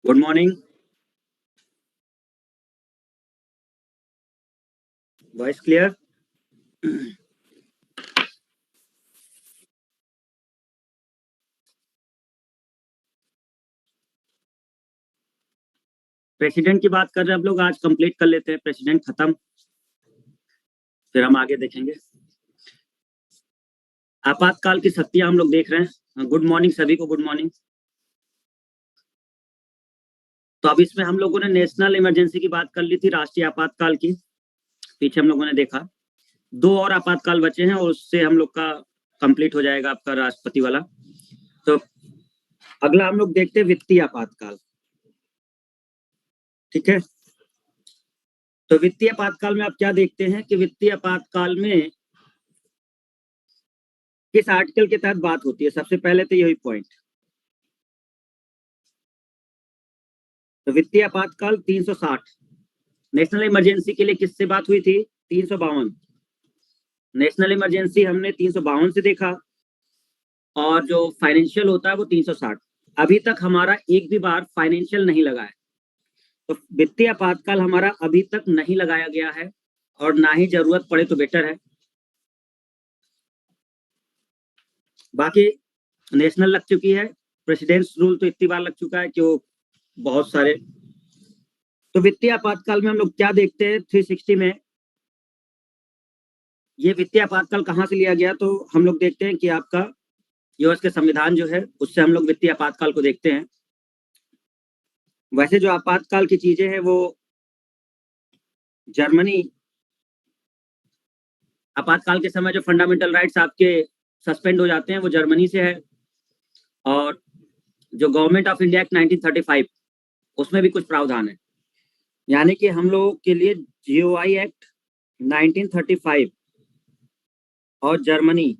Good morning. Voice clear? President की बात कर रहे हैं आप लोग, आज कंप्लीट कर लेते हैं। प्रेसिडेंट खत्म, फिर हम आगे देखेंगे। आपातकाल की शक्तियां हम लोग देख रहे हैं। गुड मॉर्निंग सभी को, गुड मॉर्निंग। तो अब इसमें हम लोगों ने नेशनल इमरजेंसी की बात कर ली थी, राष्ट्रीय आपातकाल की। पीछे हम लोगों ने देखा 2 और आपातकाल बचे हैं और उससे हम लोग का कंप्लीट हो जाएगा आपका राष्ट्रपति वाला। तो अगला हम लोग देखते हैं वित्तीय आपातकाल। ठीक है, तो वित्तीय आपातकाल में आप क्या देखते हैं कि वित्तीय आपातकाल में किस आर्टिकल के तहत बात होती है। सबसे पहले तो यही पॉइंट, तो वित्तीय आपातकाल 360। नेशनल इमरजेंसी के लिए किससे बात हुई थी? 352। नेशनल इमरजेंसी हमने 352 से देखा और जो फाइनेंशियल होता है वो 360। अभी तक हमारा एक भी बार फाइनेंशियल नहीं लगा है, तो वित्तीय आपातकाल हमारा अभी तक नहीं लगाया गया है और ना ही जरूरत पड़े तो बेटर है। बाकी नेशनल लग चुकी है, प्रेसिडेंट्स रूल तो इतनी बार लग चुका है कि वो बहुत सारे। तो वित्तीय आपातकाल में हम लोग क्या देखते हैं 360 में, ये वित्तीय आपातकाल कहाँ से लिया गया, तो हम लोग देखते हैं कि आपका यूएस के संविधान जो है उससे हम लोग वित्तीय आपातकाल को देखते हैं। वैसे जो आपातकाल की चीजें हैं वो जर्मनी, आपातकाल के समय जो फंडामेंटल राइट्स आपके सस्पेंड हो जाते हैं वो जर्मनी से है। और जो गवर्नमेंट ऑफ इंडिया एक्ट 1935 उसमें भी कुछ प्रावधान है, यानी कि हम लोगों के लिए जीओआई एक्ट 1935 और जर्मनी,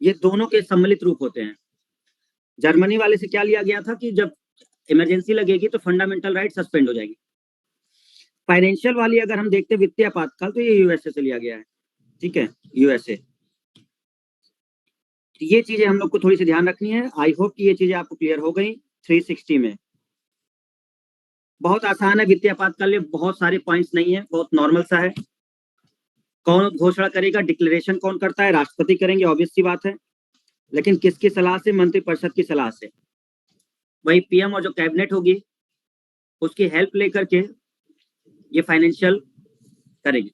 ये दोनों के सम्मिलित रूप होते हैं। जर्मनी वाले से क्या लिया गया था कि जब इमरजेंसी लगेगी तो फंडामेंटल राइट सस्पेंड हो जाएगी। फाइनेंशियल वाली अगर हम देखते हैं वित्तीय आपातकाल, तो ये यूएसए से लिया गया है। ठीक है, यूएसए। ये चीजें हम लोग को थोड़ी सी ध्यान रखनी है। आई होप कि ये चीजें आपको क्लियर हो गई 360 में। बहुत आसान है वित्तीय आपातकाल में, बहुत सारे पॉइंट्स नहीं है, बहुत नॉर्मल सा है। कौन घोषणा करेगा? डिक्लेरेशन कौन करता है? राष्ट्रपति करेंगे, ऑब्वियस सी बात है। लेकिन किसकी सलाह से? मंत्रिपरिषद की सलाह से। वही पीएम और जो कैबिनेट होगी उसकी हेल्प लेकर के ये फाइनेंशियल करेंगे।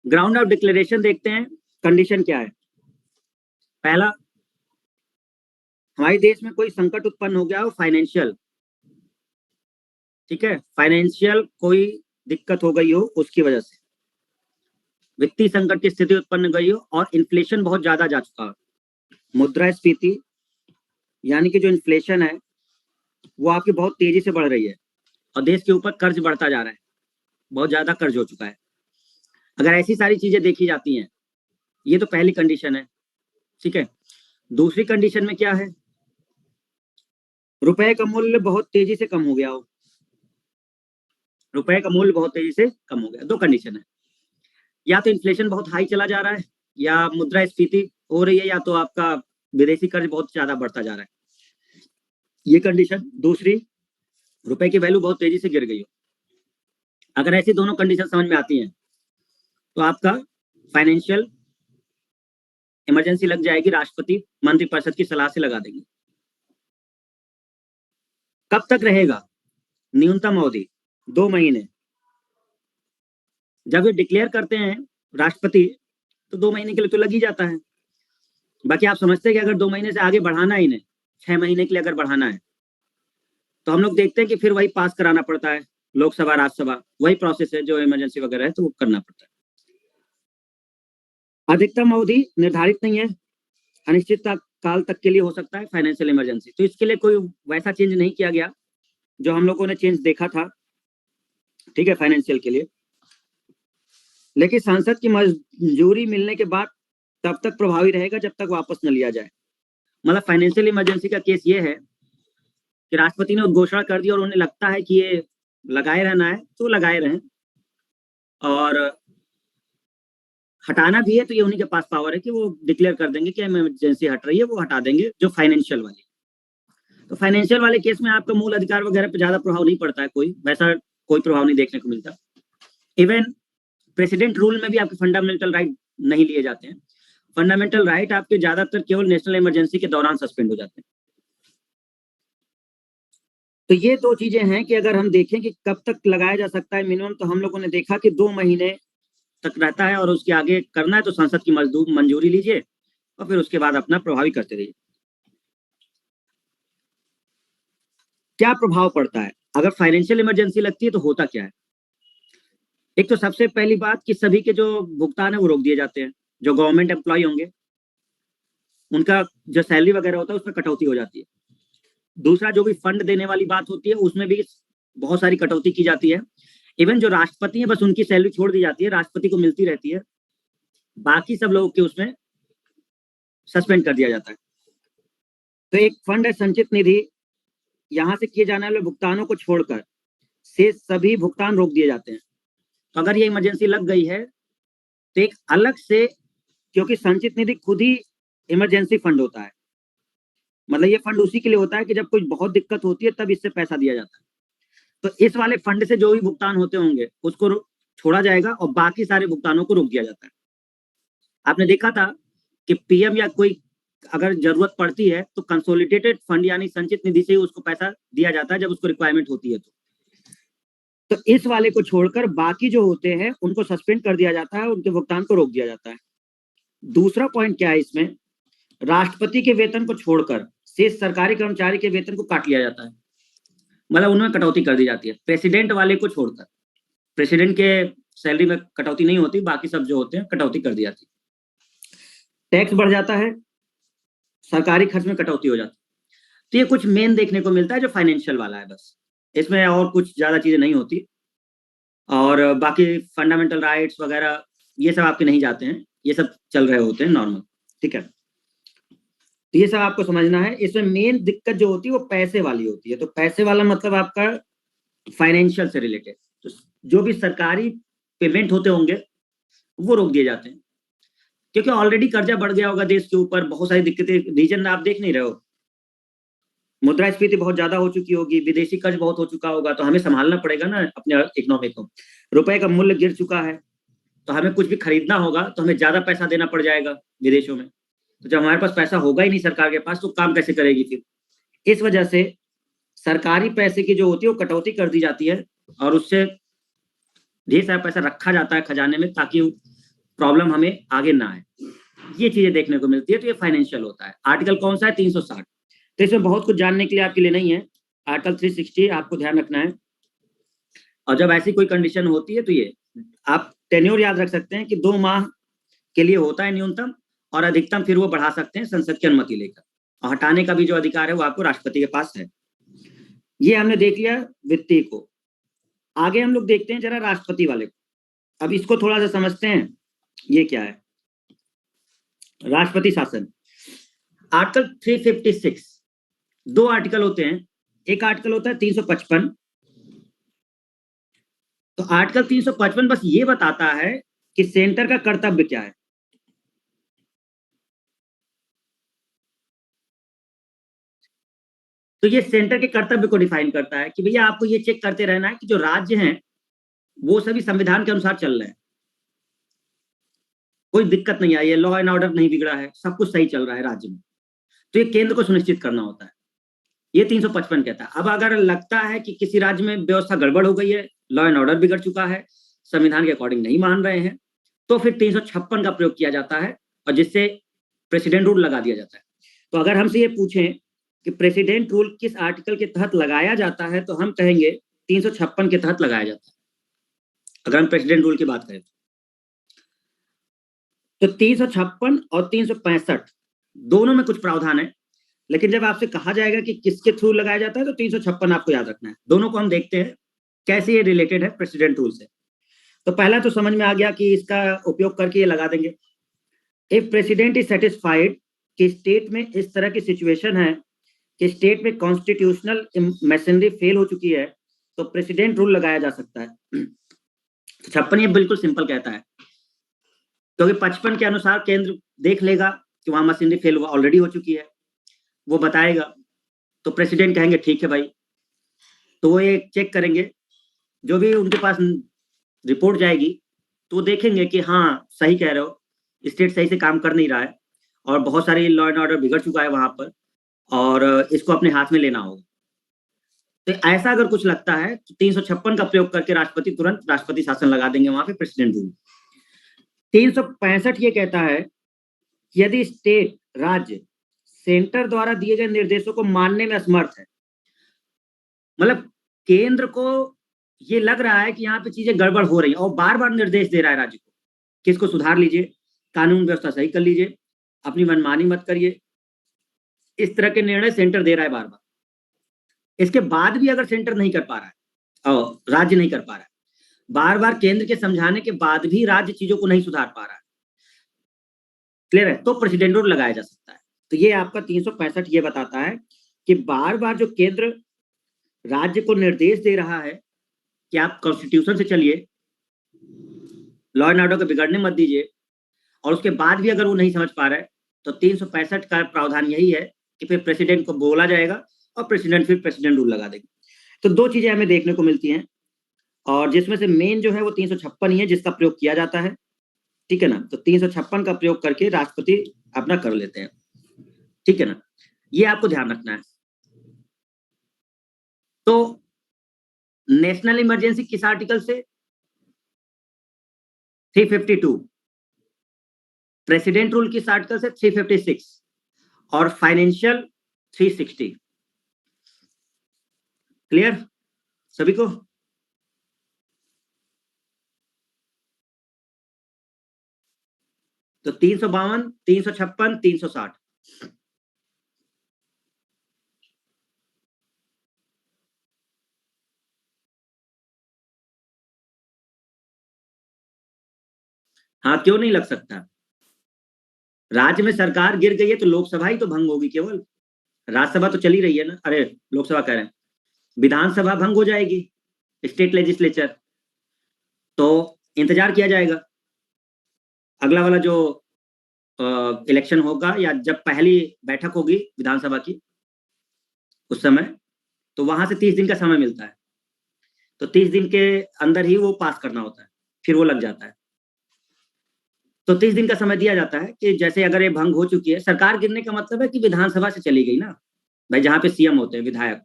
ग्राउंड ऑफ डिक्लेरेशन देखते हैं, कंडीशन क्या है। पहला, हमारे देश में कोई संकट उत्पन्न हो गया हो फाइनेंशियल, ठीक है, फाइनेंशियल कोई दिक्कत हो गई हो, उसकी वजह से वित्तीय संकट की स्थिति उत्पन्न गई हो और इन्फ्लेशन बहुत ज्यादा जा चुका हो, मुद्रास्फीति यानी कि जो इन्फ्लेशन है वो आपकी बहुत तेजी से बढ़ रही है और देश के ऊपर कर्ज बढ़ता जा रहा है, बहुत ज्यादा कर्ज हो चुका है। अगर ऐसी सारी चीजें देखी जाती हैं, ये तो पहली कंडीशन है। ठीक है, दूसरी कंडीशन में क्या है? रुपए का मूल्य बहुत तेजी से कम हो गया हो, रुपए का मूल्य बहुत तेजी से कम हो गया। दो कंडीशन है, या तो इन्फ्लेशन बहुत हाई चला जा रहा है, या मुद्रास्फीति हो रही है, या तो आपका विदेशी कर्ज बहुत ज्यादा बढ़ता जा रहा है, ये कंडीशन। दूसरी, रुपए की वैल्यू बहुत तेजी से गिर गई हो। अगर ऐसी दोनों कंडीशन समझ में आती हैं तो आपका फाइनेंशियल इमरजेंसी लग जाएगी, राष्ट्रपति मंत्रिपरिषद की सलाह से लगा देंगे। कब तक रहेगा? न्यूनतम अवधि 2 महीने। जब ये डिक्लेयर करते हैं राष्ट्रपति तो 2 महीने के लिए तो लग ही जाता है। बाकी आप समझते हैं कि अगर 2 महीने से आगे बढ़ाना है इन्हें, 6 महीने के लिए अगर बढ़ाना है, तो हम लोग देखते हैं कि फिर वही पास कराना पड़ता है, लोकसभा राज्यसभा, वही प्रोसेस है जो इमरजेंसी वगैरह है, तो वो करना पड़ता है। अधिकतम अवधि निर्धारित नहीं है, अनिश्चित काल तक के लिए हो सकता है फाइनेंशियल इमरजेंसी, तो इसके लिए कोई वैसा चेंज नहीं किया गया जो हम लोगों ने चेंज देखा था। ठीक है, फाइनेंशियल के लिए। लेकिन सांसद की मंजूरी मिलने के बाद तब तक प्रभावी रहेगा जब तक वापस न लिया जाए। मतलब फाइनेंशियल इमरजेंसी का केस ये है कि राष्ट्रपति ने उद्घोषणा कर दी और उन्हें लगता है कि ये लगाए रहना है तो लगाए रहें, और हटाना भी है तो ये उन्हीं के पास पावर है कि वो डिक्लेयर कर देंगे कि इमरजेंसी हट रही है, वो हटा देंगे जो फाइनेंशियल वाली। तो फाइनेंशियल वाले केस में आपका मूल अधिकार वगैरह पे ज्यादा प्रभाव नहीं पड़ता है, वैसा कोई प्रभाव नहीं देखने को मिलता। इवन प्रेसिडेंट रूल में भी आपके फंडामेंटल राइट नहीं लिए जाते हैं। फंडामेंटल राइट आपके ज्यादातर केवल नेशनल इमरजेंसी के दौरान सस्पेंड हो जाते हैं। तो ये दो चीजें हैं कि अगर हम देखें कि कब तक लगाया जा सकता है मिनिमम, तो हम लोगों ने देखा कि 2 महीने तक रहता है और उसके आगे करना है तो संसद की मंजूरी लीजिए और फिर उसके बाद अपना प्रभावी करते रहिए। क्या प्रभाव पड़ता है अगर फाइनेंशियल इमरजेंसी लगती है तो होता क्या है? एक तो सबसे पहली बात कि सभी के जो भुगतान है वो रोक दिए जाते हैं। जो गवर्नमेंट एम्प्लॉय होंगे उनका जो सैलरी वगैरह होता है उसमें कटौती हो जाती है। दूसरा, जो भी फंड देने वाली बात होती है उसमें भी बहुत सारी कटौती की जाती है। इवन जो राष्ट्रपति है बस उनकी सैलरी छोड़ दी जाती है, राष्ट्रपति को मिलती रहती है, बाकी सब लोगों के उसमें सस्पेंड कर दिया जाता है। तो एक फंड है संचित निधि, यहां से किए जाने वाले भुगतानों को छोड़कर से सभी भुगतान रोक दिए जाते हैं। तो अगर ये इमरजेंसी लग गई है तो एक अलग से, क्योंकि संचित निधि खुद ही इमरजेंसी फंड होता है, मतलब ये फंड उसी के लिए होता है कि जब कोई बहुत दिक्कत होती है तब इससे पैसा दिया जाता है। तो इस वाले फंड से जो भी भुगतान होते होंगे उसको छोड़ा जाएगा और बाकी सारे भुगतानों को रोक दिया जाता है। आपने देखा था कि पीएम या कोई अगर जरूरत पड़ती है तो कंसोलिडेटेड फंड यानी संचित निधि से ही उसको पैसा दिया जाता है जब उसको रिक्वायरमेंट होती है। तो इस वाले को छोड़कर बाकी जो होते हैं उनको सस्पेंड कर दिया जाता है, उनके भुगतान को रोक दिया जाता है। दूसरा पॉइंट क्या है इसमें, राष्ट्रपति के वेतन को छोड़कर शेष सरकारी कर्मचारी के वेतन को काट लिया जाता है, मतलब उनमें कटौती कर दी जाती है। प्रेसिडेंट वाले को छोड़कर, प्रेसिडेंट के सैलरी में कटौती नहीं होती, बाकी सब जो होते हैं कटौती कर दी जाती है। टैक्स बढ़ जाता है, सरकारी खर्च में कटौती हो जाती है। तो ये कुछ मेन देखने को मिलता है जो फाइनेंशियल वाला है, बस इसमें और कुछ ज्यादा चीजें नहीं होती। और बाकी फंडामेंटल राइट्स वगैरह ये सब आपके नहीं जाते हैं, ये सब चल रहे होते हैं नॉर्मल, ठीक है। तो ये सब आपको समझना है। इसमें मेन दिक्कत जो होती है वो पैसे वाली होती है। तो पैसे वाला मतलब आपका फाइनेंशियल से रिलेटेड, तो जो भी सरकारी पेमेंट होते होंगे वो रोक दिए जाते हैं, क्योंकि ऑलरेडी कर्जा बढ़ गया होगा देश के ऊपर, बहुत सारी दिक्कतें रीजन आप देख नहीं रहे हो, मुद्रास्फीति बहुत ज्यादा हो चुकी होगी, विदेशी कर्ज बहुत हो चुका होगा, तो हमें संभालना पड़ेगा ना अपने इकोनॉमी को। रुपए का मूल्य गिर चुका है तो हमें कुछ भी खरीदना होगा तो हमें ज्यादा पैसा देना पड़ जाएगा विदेशों में। तो जब हमारे पास पैसा होगा ही नहीं सरकार के पास तो काम कैसे करेगी फिर? इस वजह से सरकारी पैसे की जो होती है वो कटौती कर दी जाती है और उससे ढेर सारा पैसा रखा जाता है खजाने में ताकि प्रॉब्लम हमें आगे ना आए। ये चीजें देखने को मिलती है। तो ये फाइनेंशियल होता है। आर्टिकल कौन सा है? 360। तो इसमें बहुत कुछ जानने के लिए आपके लिए नहीं है। आर्टिकल 360 आपको ध्यान रखना है। और जब ऐसी कोई कंडीशन होती है तो ये आप टेन्योर याद रख सकते हैं कि 2 माह के लिए होता है न्यूनतम, और अधिकतम फिर वो बढ़ा सकते हैं संसद की अनुमति लेकर, और हटाने का भी जो अधिकार है वो आपको राष्ट्रपति के पास है। ये हमने देख लिया वित्तीय को। आगे हम लोग देखते हैं जरा राष्ट्रपति वाले को। अब इसको थोड़ा सा समझते हैं, ये क्या है राष्ट्रपति शासन। आर्टिकल 356, 2 आर्टिकल होते हैं। एक आर्टिकल होता है 355। तो आर्टिकल 355 बस ये बताता है कि सेंटर का कर्तव्य क्या है। तो ये सेंटर के कर्तव्य को डिफाइन करता है कि भैया आपको ये चेक करते रहना है कि जो राज्य हैं वो सभी संविधान के अनुसार चल रहे हैं, कोई दिक्कत नहीं आई है, लॉ एंड ऑर्डर नहीं बिगड़ा है, सब कुछ सही चल रहा है राज्य में। तो ये केंद्र को सुनिश्चित करना होता है, ये 355 कहता है। अब अगर लगता है कि किसी राज्य में व्यवस्था गड़बड़ हो गई है, लॉ एंड ऑर्डर बिगड़ चुका है, संविधान के अकॉर्डिंग नहीं मान रहे हैं, तो फिर 356 का प्रयोग किया जाता है और जिससे प्रेसिडेंट रूल लगा दिया जाता है। तो अगर हमसे ये पूछें कि प्रेसिडेंट रूल किस आर्टिकल के तहत लगाया जाता है तो हम कहेंगे 356 के तहत लगाया जाता है, अगर हम प्रेसिडेंट रूल की बात करें तो 356 और 365 दोनों में कुछ प्रावधान है। लेकिन जब आपसे कहा जाएगा कि किसके थ्रू लगाया जाता है तो 356 आपको याद रखना है। दोनों को हम देखते हैं कैसे ये रिलेटेड है प्रेसिडेंट रूल से। तो पहला तो समझ में आ गया कि इसका उपयोग करके ये लगा देंगे। इफ प्रेसिडेंट इज सेटिस्फाइड कि स्टेट में इस तरह की सिचुएशन है कि स्टेट में कॉन्स्टिट्यूशनल मशीनरी फेल हो चुकी है तो प्रेसिडेंट रूल लगाया जा सकता है। 56 ये बिल्कुल सिंपल कहता है, क्योंकि 55 के अनुसार केंद्र देख लेगा कि वहां मशीनरी फेल ऑलरेडी हो चुकी है, वो बताएगा तो प्रेसिडेंट कहेंगे ठीक है भाई, तो वो ये चेक करेंगे, जो भी उनके पास रिपोर्ट जाएगी तो वो देखेंगे कि हाँ सही कह रहे हो, स्टेट सही से काम कर नहीं रहा है और बहुत सारी लॉ एंड ऑर्डर बिगड़ चुका है वहां पर, और इसको अपने हाथ में लेना होगा। तो ऐसा अगर कुछ लगता है तो 356 का प्रयोग करके राष्ट्रपति तुरंत राष्ट्रपति शासन लगा देंगे वहां पे, प्रेसिडेंट रूल। 365 ये कहता है कि यदि स्टेट राज्य सेंटर द्वारा दिए गए निर्देशों को मानने में असमर्थ है, मतलब केंद्र को ये लग रहा है कि यहाँ पे चीजें गड़बड़ हो रही है और बार बार निर्देश दे रहा है राज्य को कि इसको सुधार लीजिए, कानून व्यवस्था सही कर लीजिए, अपनी मनमानी मत करिए, इस तरह के निर्णय सेंटर दे रहा है बार बार। इसके बाद भी अगर सेंटर नहीं कर पा रहा है और राज्य नहीं कर पा रहा है, बार बार केंद्र के समझाने के बाद भी राज्य चीजों को नहीं सुधार पा रहा है, क्लियर है, तो प्रेसिडेंट रूल लगाया जा सकता है। तो ये आपका 365 ये बताता है कि बार बार जो केंद्र राज्य को निर्देश दे रहा है कि आप कॉन्स्टिट्यूशन से चलिए, लॉ एंड ऑर्डर को बिगड़ने मत दीजिए, और उसके बाद भी अगर वो नहीं समझ पा रहा है तो 365 का प्रावधान यही है कि फिर प्रेसिडेंट को बोला जाएगा और प्रेसिडेंट फिर प्रेसिडेंट रूल लगा देंगे। तो दो चीजें हमें देखने को मिलती हैं, और जिसमें से मेन जो है वो 356 ही है जिसका प्रयोग किया जाता है, ठीक है ना। तो 356 का प्रयोग करके राष्ट्रपति अपना कर लेते हैं, ठीक है ना, ये आपको ध्यान रखना है। तो नेशनल इमरजेंसी किस आर्टिकल से? 352। प्रेसिडेंट रूल किस आर्टिकल से? 356। और फाइनेंशियल 360। क्लियर सभी को? तो 352, 356, 360। हाँ, क्यों नहीं लग सकता? राज्य में सरकार गिर गई है तो लोकसभा ही तो भंग होगी केवल, राज्यसभा तो चली रही है ना, अरे लोकसभा कह रहे हैं, विधानसभा भंग हो जाएगी, स्टेट लेजिस्लेचर, तो इंतजार किया जाएगा अगला वाला जो इलेक्शन होगा, या जब पहली बैठक होगी विधानसभा की उस समय, तो वहां से 30 दिन का समय मिलता है, तो 30 दिन के अंदर ही वो पास करना होता है, फिर वो लग जाता है। तो 30 दिन का समय दिया जाता है कि जैसे अगर ये भंग हो चुकी है, सरकार गिरने का मतलब है कि विधानसभा से चली गई ना भाई, जहां पे सीएम होते हैं विधायक,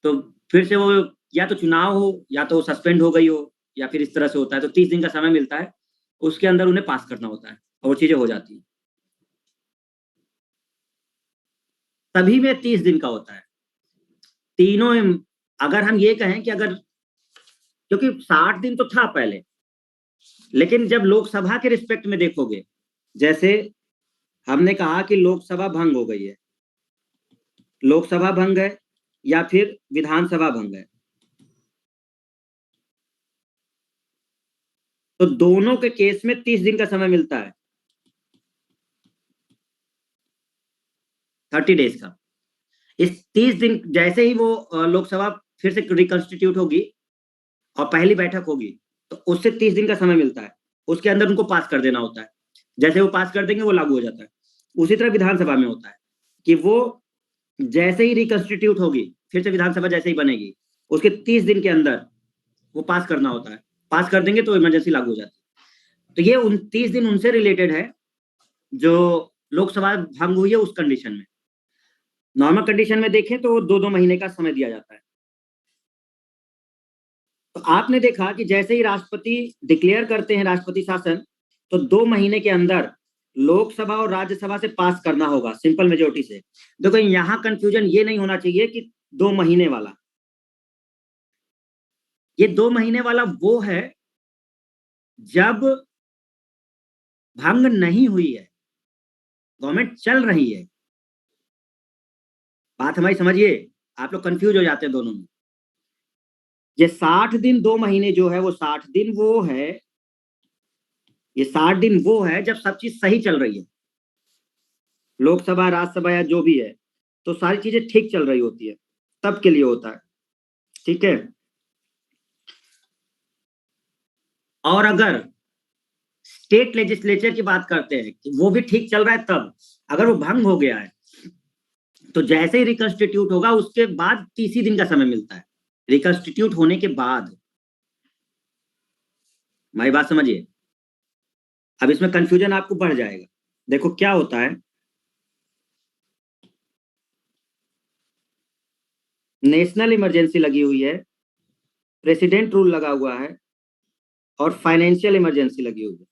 तो फिर से वो या तो चुनाव हो या तो सस्पेंड हो गई हो या फिर इस तरह से होता है, तो 30 दिन का समय मिलता है, उसके अंदर उन्हें पास करना होता है और वो चीजें हो जाती है। तभी में 30 दिन का होता है तीनों। अगर हम ये कहें कि अगर, क्योंकि 60 दिन तो था पहले, लेकिन जब लोकसभा के रिस्पेक्ट में देखोगे, जैसे हमने कहा कि लोकसभा भंग हो गई है, लोकसभा भंग है या फिर विधानसभा भंग है, तो दोनों के केस में 30 दिन का समय मिलता है, 30 डेज का। इस 30 दिन जैसे ही वो लोकसभा फिर से रिकंस्टिट्यूट होगी और पहली बैठक होगी, तो उससे 30 दिन का समय मिलता है, उसके अंदर उनको पास कर देना होता है, जैसे वो पास कर देंगे वो लागू हो जाता है। उसी तरह विधानसभा में होता है कि वो जैसे ही रिकंस्टिट्यूट होगी, फिर से विधानसभा जैसे ही बनेगी, उसके 30 दिन के अंदर वो पास करना होता है, पास कर देंगे तो इमरजेंसी लागू हो जाती है। तो ये 29 दिन उनसे रिलेटेड है जो लोकसभा भंग हुई है उस कंडीशन में। नॉर्मल कंडीशन में देखें तो 2-2 महीने का समय दिया जाता है। तो आपने देखा कि जैसे ही राष्ट्रपति डिक्लेयर करते हैं राष्ट्रपति शासन, तो 2 महीने के अंदर लोकसभा और राज्यसभा से पास करना होगा सिंपल मेजोरिटी से। देखो यहां कंफ्यूजन ये नहीं होना चाहिए कि 2 महीने वाला, ये 2 महीने वाला वो है जब भंग नहीं हुई है, गवर्नमेंट चल रही है। बात हमारी समझिए, आप लोग कंफ्यूज हो जाते हैं दोनों में। ये 60 दिन 2 महीने जो है वो 60 दिन वो है, ये 60 दिन वो है जब सब चीज सही चल रही है, लोकसभा राज्यसभा या जो भी है, तो सारी चीजें ठीक चल रही होती है, तब के लिए होता है, ठीक है। और अगर स्टेट लेजिस्लेचर की बात करते हैं कि वो भी ठीक चल रहा है, तब अगर वो भंग हो गया है तो जैसे ही रिकंस्टिट्यूट होगा उसके बाद 30 ही दिन का समय मिलता है, रिकंस्टिट्यूट होने के बाद। हमारी बात समझिए, अब इसमें कंफ्यूजन आपको बढ़ जाएगा। देखो क्या होता है, नेशनल इमरजेंसी लगी हुई है, प्रेसिडेंट रूल लगा हुआ है, और फाइनेंशियल इमरजेंसी लगी हुई है।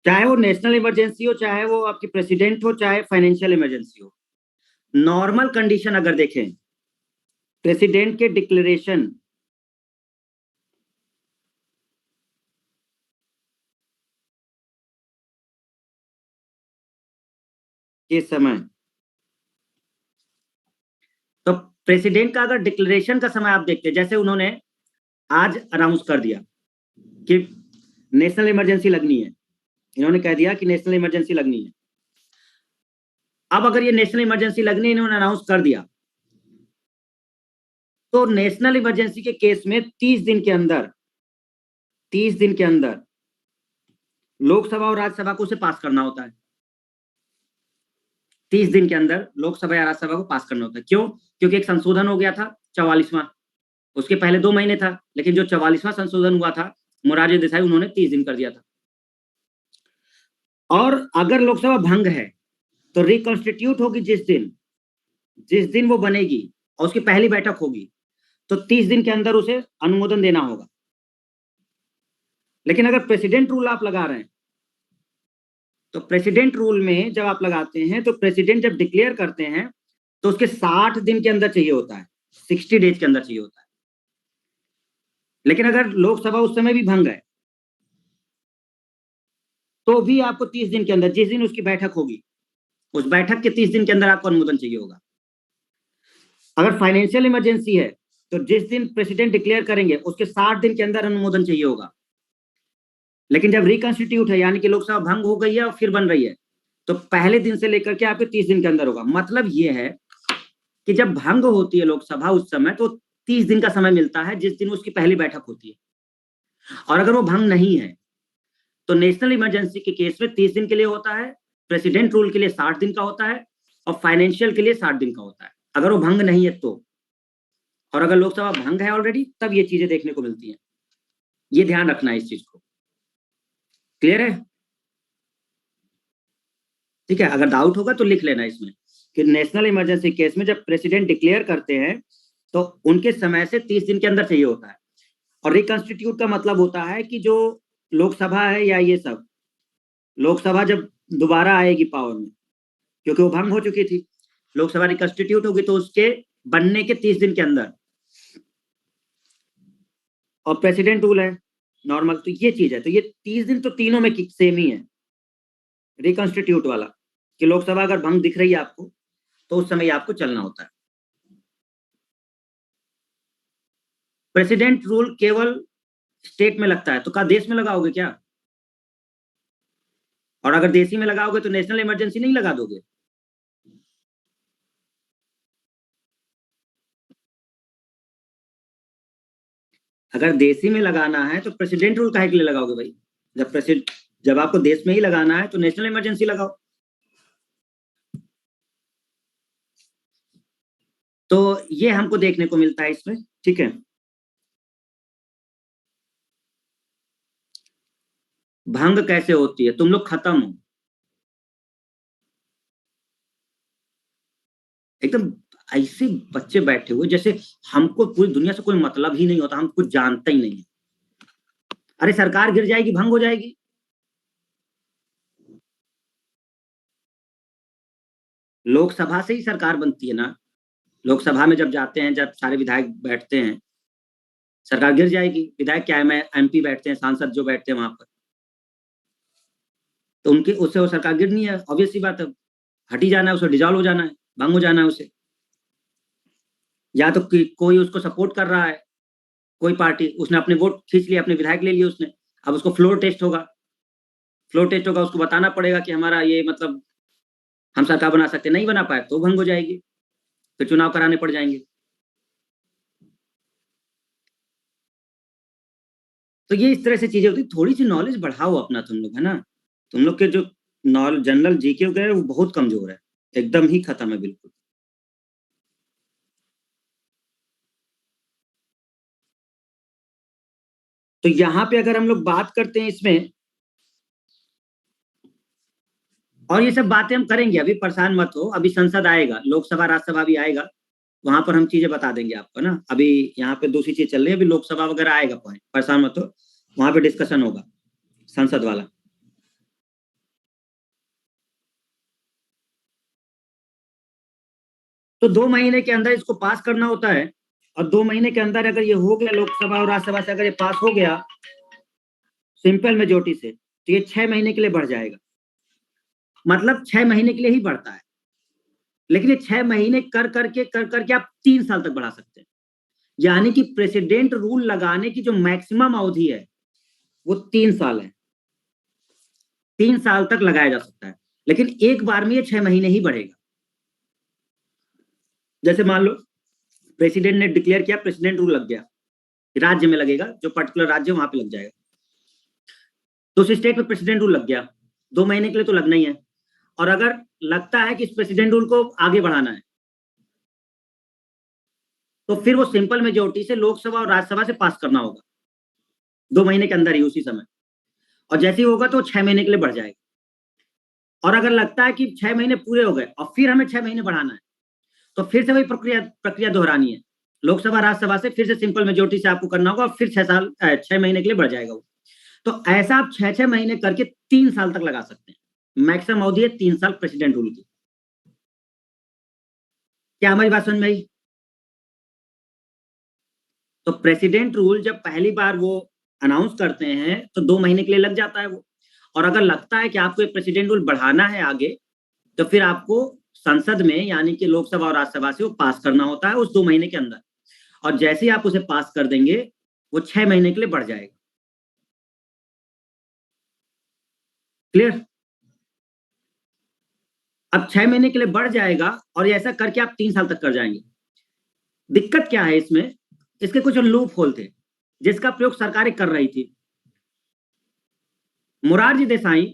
चाहे वो नेशनल इमरजेंसी हो, चाहे वो आपकी प्रेसिडेंट हो, चाहे फाइनेंशियल इमरजेंसी हो, नॉर्मल कंडीशन अगर देखें, प्रेसिडेंट के डिक्लेरेशन के समय, तो प्रेसिडेंट का अगर डिक्लेरेशन का समय आप देखते हैं, जैसे उन्होंने आज अनाउंस कर दिया कि नेशनल इमरजेंसी लगनी है, इन्होंने कह दिया कि नेशनल इमरजेंसी लगनी है। अब अगर ये नेशनल इमरजेंसी लगनी है, इन्होंने अनाउंस कर दिया, तो नेशनल इमरजेंसी के केस में 30 दिन के अंदर, 30 दिन के अंदर लोकसभा और राज्यसभा को उसे पास करना होता है। 30 दिन के अंदर लोकसभा या राज्यसभा को पास करना होता है। क्यों? क्योंकि एक संशोधन हो गया था 44वां, उसके पहले 2 महीने था, लेकिन जो 44वां संशोधन हुआ था मोरारजी देसाई, उन्होंने 30 दिन कर दिया था। और अगर लोकसभा भंग है तो रिकॉन्स्टिट्यूट होगी जिस दिन वो बनेगी और उसकी पहली बैठक होगी, तो 30 दिन के अंदर उसे अनुमोदन देना होगा। लेकिन अगर प्रेसिडेंट रूल आप लगा रहे हैं, तो प्रेसिडेंट रूल में जब आप लगाते हैं, तो प्रेसिडेंट जब डिक्लेयर करते हैं तो उसके 60 दिन के अंदर चाहिए होता है, 60 डेज के अंदर चाहिए होता है। लेकिन अगर लोकसभा उस समय भी भंग है, तो भी आपको 30 दिन के अंदर, जिस दिन उसकी बैठक होगी, उस बैठक के 30 दिन के अंदर आपको अनुमोदन चाहिए होगा। अगर फाइनेंशियल इमरजेंसी है, तो जिस दिन प्रेसिडेंट डिक्लेयर करेंगे उसके 60 दिन के अंदर अनुमोदन चाहिए होगा। लेकिन जब रिकॉन्स्टिट्यूट है, यानी कि लोकसभा भंग हो गई है और फिर बन रही है, तो पहले दिन से लेकर के आपके 30 दिन के अंदर होगा। मतलब ये है कि जब भंग होती है लोकसभा उस समय, तो 30 दिन का समय मिलता है जिस दिन उसकी पहली बैठक होती है। और अगर वो भंग नहीं है, तो नेशनल इमरजेंसी के केस में 30 दिन के लिए होता है, प्रेसिडेंट रूल के लिए 60 दिन का होता है, और फाइनेंशियल के लिए 60 दिन का होता है, अगर वो भंग नहीं है तो। और अगर लोकसभा भंग है ऑलरेडी, तब ये चीजें देखने को मिलती हैं। ये ध्यान रखना है इस चीज को। क्लियर है? ठीक है, अगर डाउट होगा तो लिख लेना इसमें कि नेशनल इमरजेंसी केस में जब प्रेसिडेंट डिक्लेयर करते हैं, तो उनके समय से 30 दिन के अंदर चाहिए होता है। और रिकॉन्स्टिट्यूट का मतलब होता है कि जो लोकसभा है या ये सब, लोकसभा जब दोबारा आएगी पावर में, क्योंकि वो भंग हो चुकी थी, लोकसभा रिकॉन्स्टिट्यूट होगी तो उसके बनने के 30 दिन के अंदर। और प्रेसिडेंट रूल है नॉर्मल, तो ये चीज है, तो ये 30 दिन तो तीनों में सेम ही है। रिकॉन्स्टिट्यूट वाला कि लोकसभा अगर भंग दिख रही है आपको, तो उस समय आपको चलना होता है। प्रेसिडेंट रूल केवल स्टेट में लगता है, तो क्या देश में लगाओगे क्या? और अगर देशी में लगाओगे तो नेशनल इमरजेंसी नहीं लगा दोगे? अगर देशी में लगाना है तो प्रेसिडेंट रूल काहे के लिए लगाओगे भाई? जब आपको देश में ही लगाना है तो नेशनल इमरजेंसी लगाओ। तो ये हमको देखने को मिलता है इसमें। ठीक है, भंग कैसे होती है, तुम लोग खत्म हो एकदम। ऐसे बच्चे बैठे हुए जैसे हमको पूरी दुनिया से कोई मतलब ही नहीं होता, हम कुछ जानते ही नहीं है। अरे सरकार गिर जाएगी, भंग हो जाएगी। लोकसभा से ही सरकार बनती है ना। लोकसभा में जब जाते हैं, जब सारे विधायक बैठते हैं, सरकार गिर जाएगी। विधायक क्या है, मैं एमपी बैठते हैं, सांसद जो बैठते हैं वहां पर। तो उनकी उससे वो सरकार गिरनी है, ऑब्वियस सी बात है, हटी जाना है, उसे डिजॉल्व हो जाना है, भंग हो जाना है उसे। या तो कोई उसको सपोर्ट कर रहा है, कोई पार्टी, उसने अपने वोट खींच लिए, अपने विधायक ले लिए उसने, अब उसको फ्लोर टेस्ट होगा, उसको बताना पड़ेगा कि हमारा ये मतलब हम सरकार बना सकते, नहीं बना पाए तो भंग हो जाएगी, फिर चुनाव कराने पड़ जाएंगे। तो ये इस तरह से चीजें होती, थोड़ी सी नॉलेज बढ़ाओ अपना तुम लोग, है ना। तुम लोग के जो जनरल जीके वगैरह वो बहुत कमजोर है, एकदम ही खत्म है बिल्कुल। तो यहाँ पे अगर हम लोग बात करते हैं इसमें, और ये सब बातें हम करेंगे, अभी परेशान मत हो, अभी संसद आएगा, लोकसभा राज्यसभा भी आएगा, वहां पर हम चीजें बता देंगे आपको ना। अभी यहाँ पे दूसरी चीज चल रही है, अभी लोकसभा वगैरह आएगा पॉइंट, परेशान मत हो, वहां पे डिस्कशन होगा संसद वाला। तो 2 महीने के अंदर इसको पास करना होता है, और 2 महीने के अंदर अगर ये हो गया लोकसभा और राज्यसभा से, अगर ये पास हो गया सिंपल मेजोरिटी से, तो ये 6 महीने के लिए बढ़ जाएगा, मतलब 6 महीने के लिए ही बढ़ता है। लेकिन ये 6 महीने कर करके आप 3 साल तक बढ़ा सकते हैं। यानी कि प्रेसिडेंट रूल लगाने की जो मैक्सिमम अवधि है वो 3 साल है, 3 साल तक लगाया जा सकता है, लेकिन एक बार में ये 6 महीने ही बढ़ेगा। जैसे मान लो प्रेसिडेंट ने डिक्लेयर किया, प्रेसिडेंट रूल लग गया, राज्य में लगेगा, जो पर्टिकुलर राज्य वहां पे लग जाएगा, तो उस स्टेट में प्रेसिडेंट रूल लग गया, 2 महीने के लिए तो लगना ही है। और अगर लगता है कि इस प्रेसिडेंट रूल को आगे बढ़ाना है, तो फिर वो सिंपल मेजोरिटी से लोकसभा और राज्यसभा से पास करना होगा 2 महीने के अंदर ही, उसी समय। और जैसे ही होगा तो 6 महीने के लिए बढ़ जाएगा। और अगर लगता है कि 6 महीने पूरे हो गए और फिर हमें 6 महीने बढ़ाना है, तो फिर से वही प्रक्रिया प्रक्रिया दोहरानी है, लोकसभा राज्यसभा से फिर से सिंपल मेजोरिटी से आपको करना होगा, और फिर 6 महीने के लिए बढ़ जाएगा वो। तो ऐसा आप 6 6 महीने करके 3 साल तक लगा सकते हैं, मैक्सिमम अवधि है 3 साल प्रेसिडेंट रूल की। क्या हमारी बात समझ में आई? तो प्रेसिडेंट रूल जब पहली बार वो अनाउंस करते हैं तो 2 महीने के लिए लग जाता है वो। और अगर लगता है कि आपको एक प्रेसिडेंट रूल बढ़ाना है आगे, तो फिर आपको संसद में यानी कि लोकसभा और राज्यसभा से वो पास करना होता है उस 2 महीने के अंदर। और जैसे ही आप उसे पास कर देंगे वो 6 महीने के लिए बढ़ जाएगा। क्लियर? अब 6 महीने के लिए बढ़ जाएगा, और ऐसा करके आप 3 साल तक कर जाएंगे। दिक्कत क्या है इसमें, इसके कुछ लूप होल थे जिसका प्रयोग सरकारें कर रही थी। मोरारजी देसाई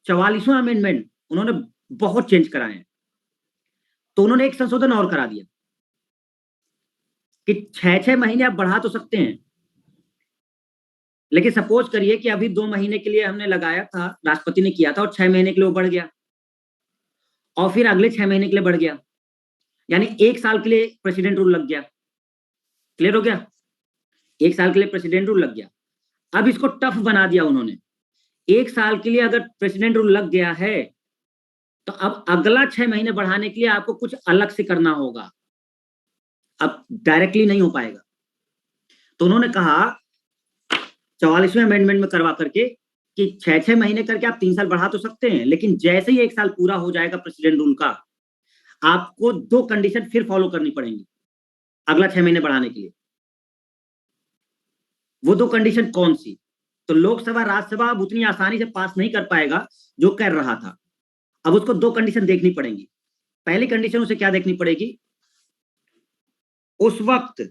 44वां अमेंडमेंट उन्होंने बहुत चेंज कराए हैं, तो उन्होंने एक संशोधन और करा दिया कि 6 6 महीने आप बढ़ा तो सकते हैं, लेकिन सपोज करिए कि अभी 2 महीने के लिए हमने लगाया था, राष्ट्रपति ने किया था, और 6 महीने के लिए वो बढ़ गया, और फिर अगले 6 महीने के लिए बढ़ गया, यानी 1 साल के लिए प्रेसिडेंट रूल लग गया। क्लियर हो गया? 1 साल के लिए प्रेसिडेंट रूल लग गया। अब इसको टफ बना दिया उन्होंने, 1 साल के लिए अगर प्रेसिडेंट रूल लग गया है, तो अब अगला 6 महीने बढ़ाने के लिए आपको कुछ अलग से करना होगा, अब डायरेक्टली नहीं हो पाएगा। तो उन्होंने कहा 44वें अमेंडमेंट में करवा करके कि 6 6 महीने करके आप 3 साल बढ़ा तो सकते हैं, लेकिन जैसे ही 1 साल पूरा हो जाएगा प्रेसिडेंट रूल का, आपको 2 कंडीशन फिर फॉलो करनी पड़ेंगी अगला 6 महीने बढ़ाने के लिए। वो 2 कंडीशन कौन सी? तो लोकसभा राज्यसभा अब उतनी आसानी से पास नहीं कर पाएगा जो कर रहा था, अब उसको 2 कंडीशन देखनी पड़ेंगी। पहली कंडीशन उसे क्या देखनी पड़ेगी, उस वक्त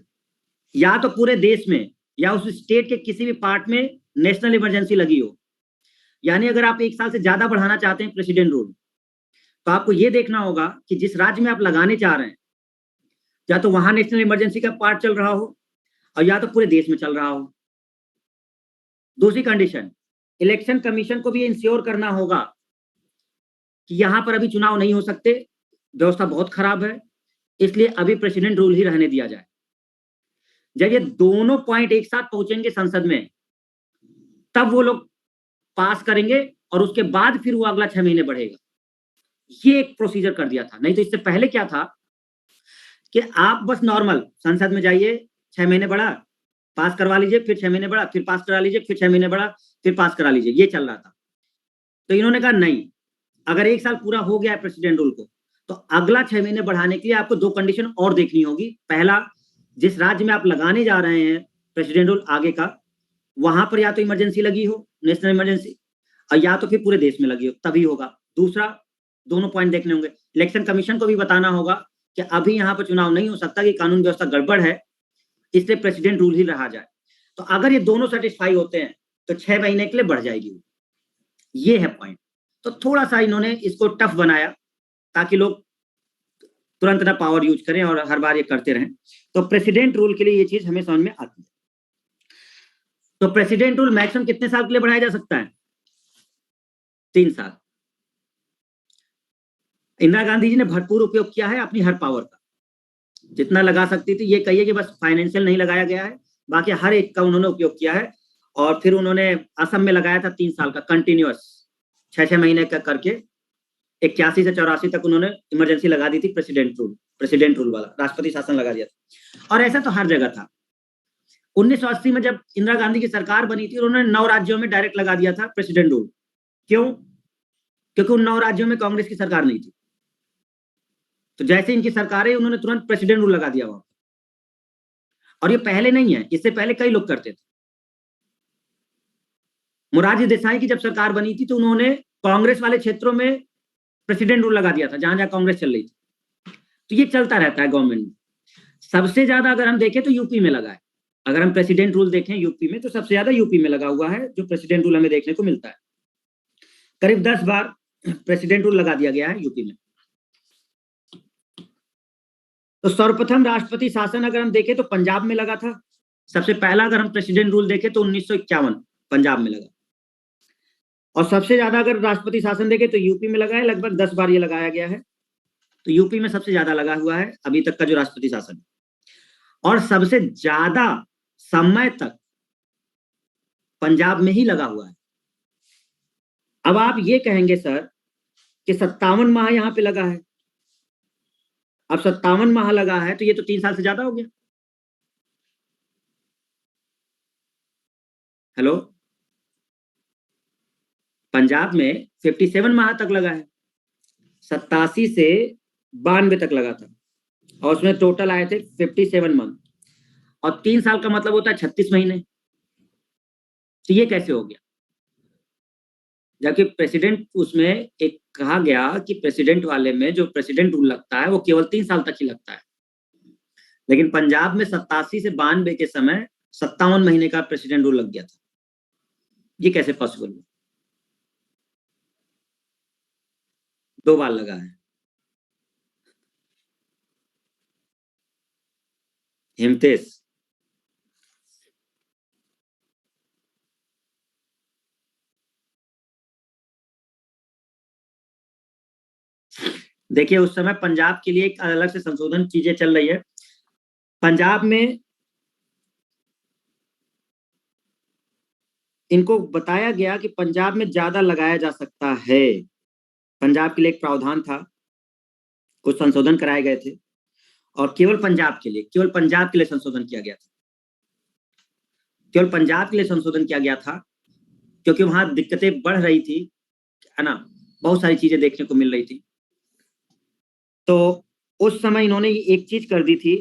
या तो पूरे देश में या उस स्टेट के किसी भी पार्ट में नेशनल इमरजेंसी लगी हो। यानी अगर आप 1 साल से ज्यादा बढ़ाना चाहते हैं प्रेसिडेंट रूल, तो आपको यह देखना होगा कि जिस राज्य में आप लगाने चाह रहे हैं, या तो वहां नेशनल इमरजेंसी का पार्ट चल रहा हो, और या तो पूरे देश में चल रहा हो। दूसरी कंडीशन, इलेक्शन कमीशन को भी इंश्योर करना होगा कि यहां पर अभी चुनाव नहीं हो सकते, व्यवस्था बहुत खराब है, इसलिए अभी प्रेसिडेंट रूल ही रहने दिया जाए। जब ये दोनों पॉइंट एक साथ पहुंचेंगे संसद में, तब वो लोग पास करेंगे, और उसके बाद फिर वो अगला 6 महीने बढ़ेगा। ये एक प्रोसीजर कर दिया था, नहीं तो इससे पहले क्या था कि आप बस नॉर्मल संसद में जाइए, 6 महीने बढ़ा, पास करवा लीजिए, फिर 6 महीने बढ़ा, फिर पास करा लीजिए, फिर 6 महीने बढ़ा, फिर पास करा लीजिए, ये चल रहा था। तो इन्होंने कहा नहीं, अगर 1 साल पूरा हो गया है प्रेसिडेंट रूल को, तो अगला 6 महीने बढ़ाने के लिए आपको 2 कंडीशन और देखनी होगी। पहला, जिस राज्य में आप लगाने जा रहे हैं प्रेसिडेंट रूल आगे का, वहां पर या तो इमरजेंसी लगी हो, नेशनल इमरजेंसी, और या तो फिर पूरे देश में लगी हो, तभी होगा। दूसरा, दोनों पॉइंट देखने होंगे। इलेक्शन कमीशन को भी बताना होगा कि अभी यहाँ पर चुनाव नहीं हो सकता, कि कानून व्यवस्था गड़बड़ है, इसलिए प्रेसिडेंट रूल ही रहा जाए। तो अगर ये दोनों सेटिस्फाई होते हैं तो 6 महीने के लिए बढ़ जाएगी। ये है पॉइंट। तो थोड़ा सा इन्होंने इसको टफ बनाया ताकि लोग तुरंत ना पावर यूज करें और हर बार ये करते रहें। तो प्रेसिडेंट रूल के लिए ये चीज हमें समझ में आती है। तो प्रेसिडेंट रूल मैक्सिमम कितने साल के लिए बढ़ाया जा सकता है? 3 साल। इंदिरा गांधी जी ने भरपूर उपयोग किया है अपनी हर पावर का, जितना लगा सकती थी। ये कहिए कि बस फाइनेंशियल नहीं लगाया गया है, बाकी हर एक का उन्होंने उपयोग किया है। और फिर उन्होंने असम में लगाया था 3 साल का कंटिन्यूअस, 6-6 महीने का करके 81 से 84 तक उन्होंने इमरजेंसी लगा दी थी। प्रेसिडेंट रूल वाला राष्ट्रपति शासन लगा दिया था। और ऐसा तो हर जगह था। 1980 में जब इंदिरा गांधी की सरकार बनी थी, उन्होंने 9 राज्यों में डायरेक्ट लगा दिया था प्रेसिडेंट रूल। क्यों? क्योंकि उन 9 राज्यों में कांग्रेस की सरकार नहीं थी। तो जैसे इनकी सरकार है, उन्होंने तुरंत प्रेसिडेंट रूल लगा दिया वहां। और ये पहले नहीं है, इससे पहले कई लोग करते थे। मोरारजी देसाई की जब सरकार बनी थी तो उन्होंने कांग्रेस वाले क्षेत्रों में प्रेसिडेंट रूल लगा दिया था, जहां जहां कांग्रेस चल रही थी। तो ये चलता रहता है गवर्नमेंट में। सबसे ज्यादा अगर हम देखें तो यूपी में लगा है। अगर हम प्रेसिडेंट रूल देखें यूपी में, तो सबसे ज्यादा यूपी में लगा हुआ है जो प्रेसिडेंट रूल हमें देखने को मिलता है। करीब 10 बार प्रेसिडेंट रूल लगा दिया गया है यूपी में। तो सर्वप्रथम राष्ट्रपति शासन अगर हम देखें तो पंजाब में लगा था। सबसे पहला अगर हम प्रेसिडेंट रूल देखें तो 1951 पंजाब में लगा। और सबसे ज्यादा अगर राष्ट्रपति शासन देखें तो यूपी में लगा है, लगभग 10 बार ये लगाया गया है। तो यूपी में सबसे ज्यादा लगा हुआ है अभी तक का जो राष्ट्रपति शासन है। और सबसे ज्यादा समय तक पंजाब में ही लगा हुआ है। अब आप ये कहेंगे सर कि 57 माह यहां पे लगा है। अब 57 माह लगा है तो ये तो 3 साल से ज्यादा हो गया। हेलो, पंजाब में 57 माह तक लगा है, 87 से 92 तक लगा था। और उसमें टोटल आए थे 57 मंथ। और 3 साल का मतलब होता है 36 महीने। तो ये कैसे हो गया? जबकि प्रेसिडेंट उसमें एक कहा गया कि प्रेसिडेंट वाले में जो प्रेसिडेंट रूल लगता है वो केवल 3 साल तक ही लगता है। लेकिन पंजाब में 87 से 92 के समय 57 महीने का प्रेसिडेंट रूल लग गया था। ये कैसे पॉसिबल हुआ? 2 बार लगा है। हिमतेश, देखिए उस समय पंजाब के लिए एक अलग से संशोधन चीजें चल रही है। पंजाब में इनको बताया गया कि पंजाब में ज्यादा लगाया जा सकता है। पंजाब के लिए एक प्रावधान था, कुछ संशोधन कराए गए थे। और केवल पंजाब के लिए संशोधन किया गया था। केवल पंजाब के लिए संशोधन किया गया था क्योंकि वहां दिक्कतें बढ़ रही थी, है ना, बहुत सारी चीजें देखने को मिल रही थी। तो उस समय इन्होंने एक चीज कर दी थी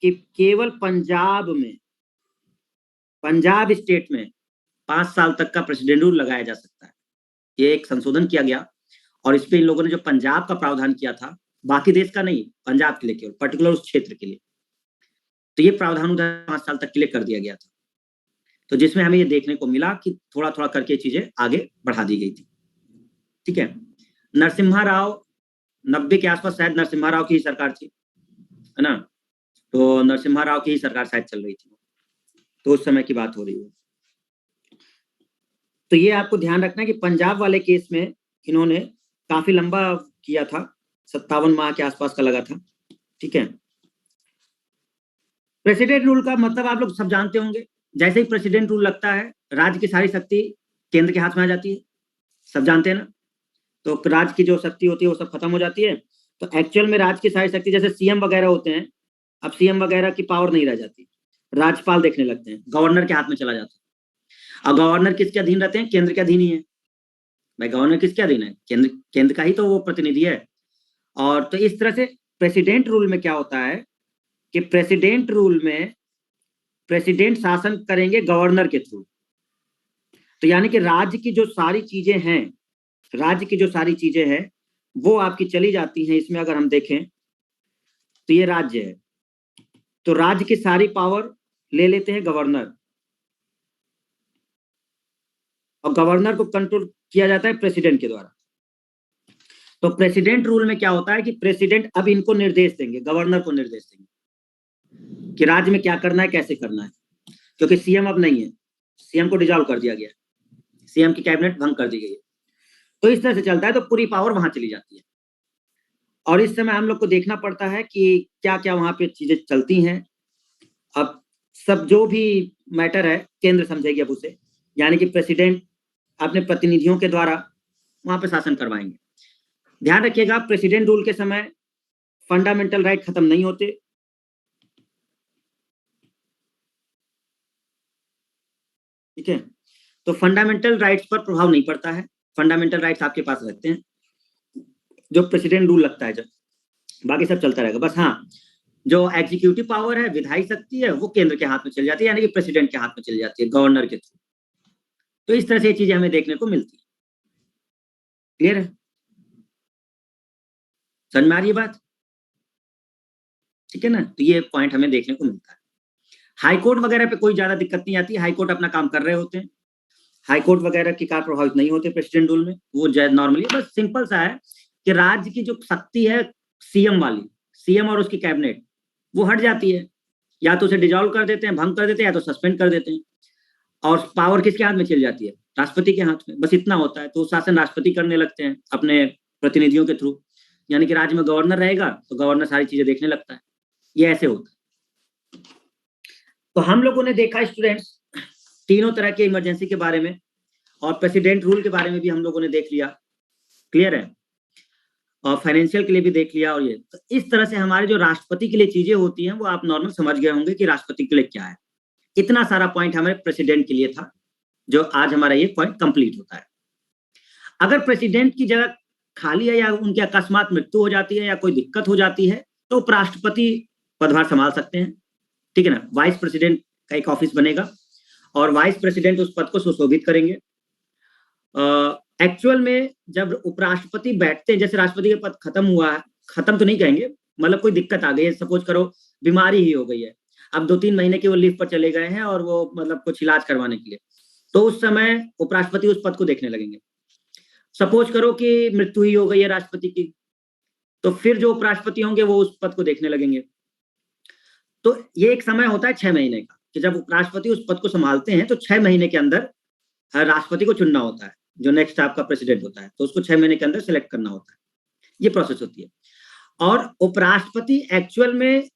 कि केवल पंजाब स्टेट में 5 साल तक का प्रेसिडेंट रूल लगाया जा सकता है। ये एक संशोधन किया गया। और इस पे इन लोगों ने जो पंजाब का प्रावधान किया था, बाकी देश का नहीं, पंजाब के लिए केवल पर्टिकुलर उस क्षेत्र के लिए, तो ये प्रावधान उधर 5 साल तक के लिए कर दिया गया था। तो जिसमें हमें ये देखने को मिला कि थोड़ा थोड़ा करके चीजें आगे बढ़ा दी गई थी। ठीक है। नरसिम्हा राव 90 के आसपास शायद नरसिम्हा राव की ही सरकार थी, है ना। तो नरसिम्हा राव की ही सरकार शायद चल रही थी, तो उस समय की बात हो रही है। तो ये आपको ध्यान रखना है कि पंजाब वाले केस में इन्होंने काफी लंबा किया था, 57 माह के आसपास का लगा था। ठीक है। प्रेसिडेंट रूल का मतलब आप लोग सब जानते होंगे। जैसे ही प्रेसिडेंट रूल लगता है, राज्य की सारी शक्ति केंद्र के हाथ में आ जाती है, सब जानते हैं ना। तो राज्य की जो शक्ति होती है वो सब खत्म हो जाती है। तो एक्चुअल में राज्य की सारी शक्ति, जैसे सीएम वगैरह होते हैं, अब सीएम वगैरह की पावर नहीं रह जाती, राज्यपाल देखने लगते हैं, गवर्नर के हाथ में चला जाता है। और गवर्नर किसके अधीन रहते हैं? केंद्र के अधीन ही है। भाई गवर्नर किसके अधीन है? केंद्र का ही तो वो प्रतिनिधि है। और तो इस तरह से प्रेसिडेंट रूल में क्या होता है कि प्रेसिडेंट रूल में प्रेसिडेंट शासन करेंगे गवर्नर के थ्रू। तो यानी कि राज्य की जो सारी चीजें हैं, राज्य की जो सारी चीजें हैं वो आपकी चली जाती हैं। इसमें अगर हम देखें तो ये राज्य है, तो राज्य की सारी पावर ले लेते हैं गवर्नर, और गवर्नर को कंट्रोल किया जाता है प्रेसिडेंट के द्वारा। तो प्रेसिडेंट रूल में क्या होता है कि प्रेसिडेंट अब इनको निर्देश देंगे, गवर्नर को निर्देश देंगे कि राज्य में क्या करना है, कैसे करना है, क्योंकि सीएम अब नहीं है, सीएम को डिजॉल्व कर दिया गया, सीएम की कैबिनेट भंग कर दी गई है। तो इस तरह से चलता है, तो पूरी पावर वहां चली जाती है। और इस समय हम लोग को देखना पड़ता है कि क्या क्या वहां पे चीजें चलती हैं। अब सब जो भी मैटर है केंद्र समझेगी अब उसे, यानी कि प्रेसिडेंट अपने प्रतिनिधियों के द्वारा वहां पे शासन करवाएंगे। ध्यान रखिएगा, प्रेसिडेंट रूल के समय फंडामेंटल राइट खत्म नहीं होते। ठीक है, तो फंडामेंटल राइट्स पर प्रभाव नहीं पड़ता है, फंडामेंटल राइट्स आपके पास रहते हैं जो प्रेसिडेंट रूल लगता है जब, बाकी सब चलता रहेगा। बस हाँ, जो एग्जीक्यूटिव पावर है, विधायी शक्ति है, वो केंद्र के हाथ में चली जाती है, यानी कि प्रेसिडेंट के हाथ में चली जाती है, गवर्नर के थ्रू। तो इस तरह से ये चीजें हमें देखने को मिलती है। क्लियर है? समझ में आ रही है बात? ठीक है ना, तो ये पॉइंट हमें देखने को मिलता है। हाईकोर्ट वगैरह पे कोई ज्यादा दिक्कत नहीं आती, हाईकोर्ट अपना काम कर रहे होते हैं, हाईकोर्ट वगैरह की कार प्रभावित नहीं होते प्रेसिडेंट रूल में। वो नॉर्मली बस सिंपल सा है कि राज्य की जो शक्ति है सीएम वाली, सीएम और उसकी कैबिनेट, वो हट जाती है, या तो उसे डिजॉल्व कर देते हैं, भंग कर देते हैं, या तो सस्पेंड कर देते हैं, और पावर किसके हाथ में चली जाती है? राष्ट्रपति के हाथ में। बस इतना होता है। तो शासन राष्ट्रपति करने लगते हैं अपने प्रतिनिधियों के थ्रू, यानी कि राज्य में गवर्नर रहेगा तो गवर्नर सारी चीजें देखने लगता है। ये ऐसे होता है। तो हम लोगों ने देखा स्टूडेंट्स तीनों तरह के इमरजेंसी के बारे में, और प्रेसिडेंट रूल के बारे में भी हम लोगों ने देख लिया। क्लियर है? और फाइनेंशियल के लिए भी देख लिया। और ये तो इस तरह से हमारे जो राष्ट्रपति के लिए चीजें होती हैं वो आप नॉर्मल समझ गए होंगे कि राष्ट्रपति के लिए क्या है। इतना सारा पॉइंट हमारे प्रेसिडेंट के लिए था, जो आज हमारा ये पॉइंट कंप्लीट होता है। अगर प्रेसिडेंट की जगह खाली है, या उनकी अकस्मात मृत्यु हो जाती है, या कोई दिक्कत हो जाती है, तो उपराष्ट्रपति पदभार संभाल सकते हैं। ठीक है ना, वाइस प्रेसिडेंट का एक ऑफिस बनेगा, और वाइस प्रेसिडेंट उस पद को सुशोभित करेंगे। एक्चुअल में जब उपराष्ट्रपति बैठते हैं, जैसे राष्ट्रपति का पद खत्म हुआ है, खत्म तो नहीं कहेंगे, मतलब कोई दिक्कत आ गई है, सपोज करो बीमारी ही हो गई है, अब 2-3 महीने के वो लीव पर चले गए हैं, और वो मतलब कुछ इलाज करवाने के लिए, तो उस समय उपराष्ट्रपति उस पद को देखने लगेंगे। सपोज करो कि मृत्यु ही हो गई है राष्ट्रपति की, तो फिर जो उपराष्ट्रपति होंगे वो उस पद को देखने लगेंगे। तो ये एक समय होता है 6 महीने का, कि जब उपराष्ट्रपति उस पद को संभालते हैं तो 6 महीने के अंदर राष्ट्रपति को चुनना होता है, जो नेक्स्ट आपका प्रेसिडेंट होता है, तो उसको 6 महीने के अंदर सिलेक्ट करना होता है। ये प्रोसेस होती है। और उपराष्ट्रपति एक्चुअल में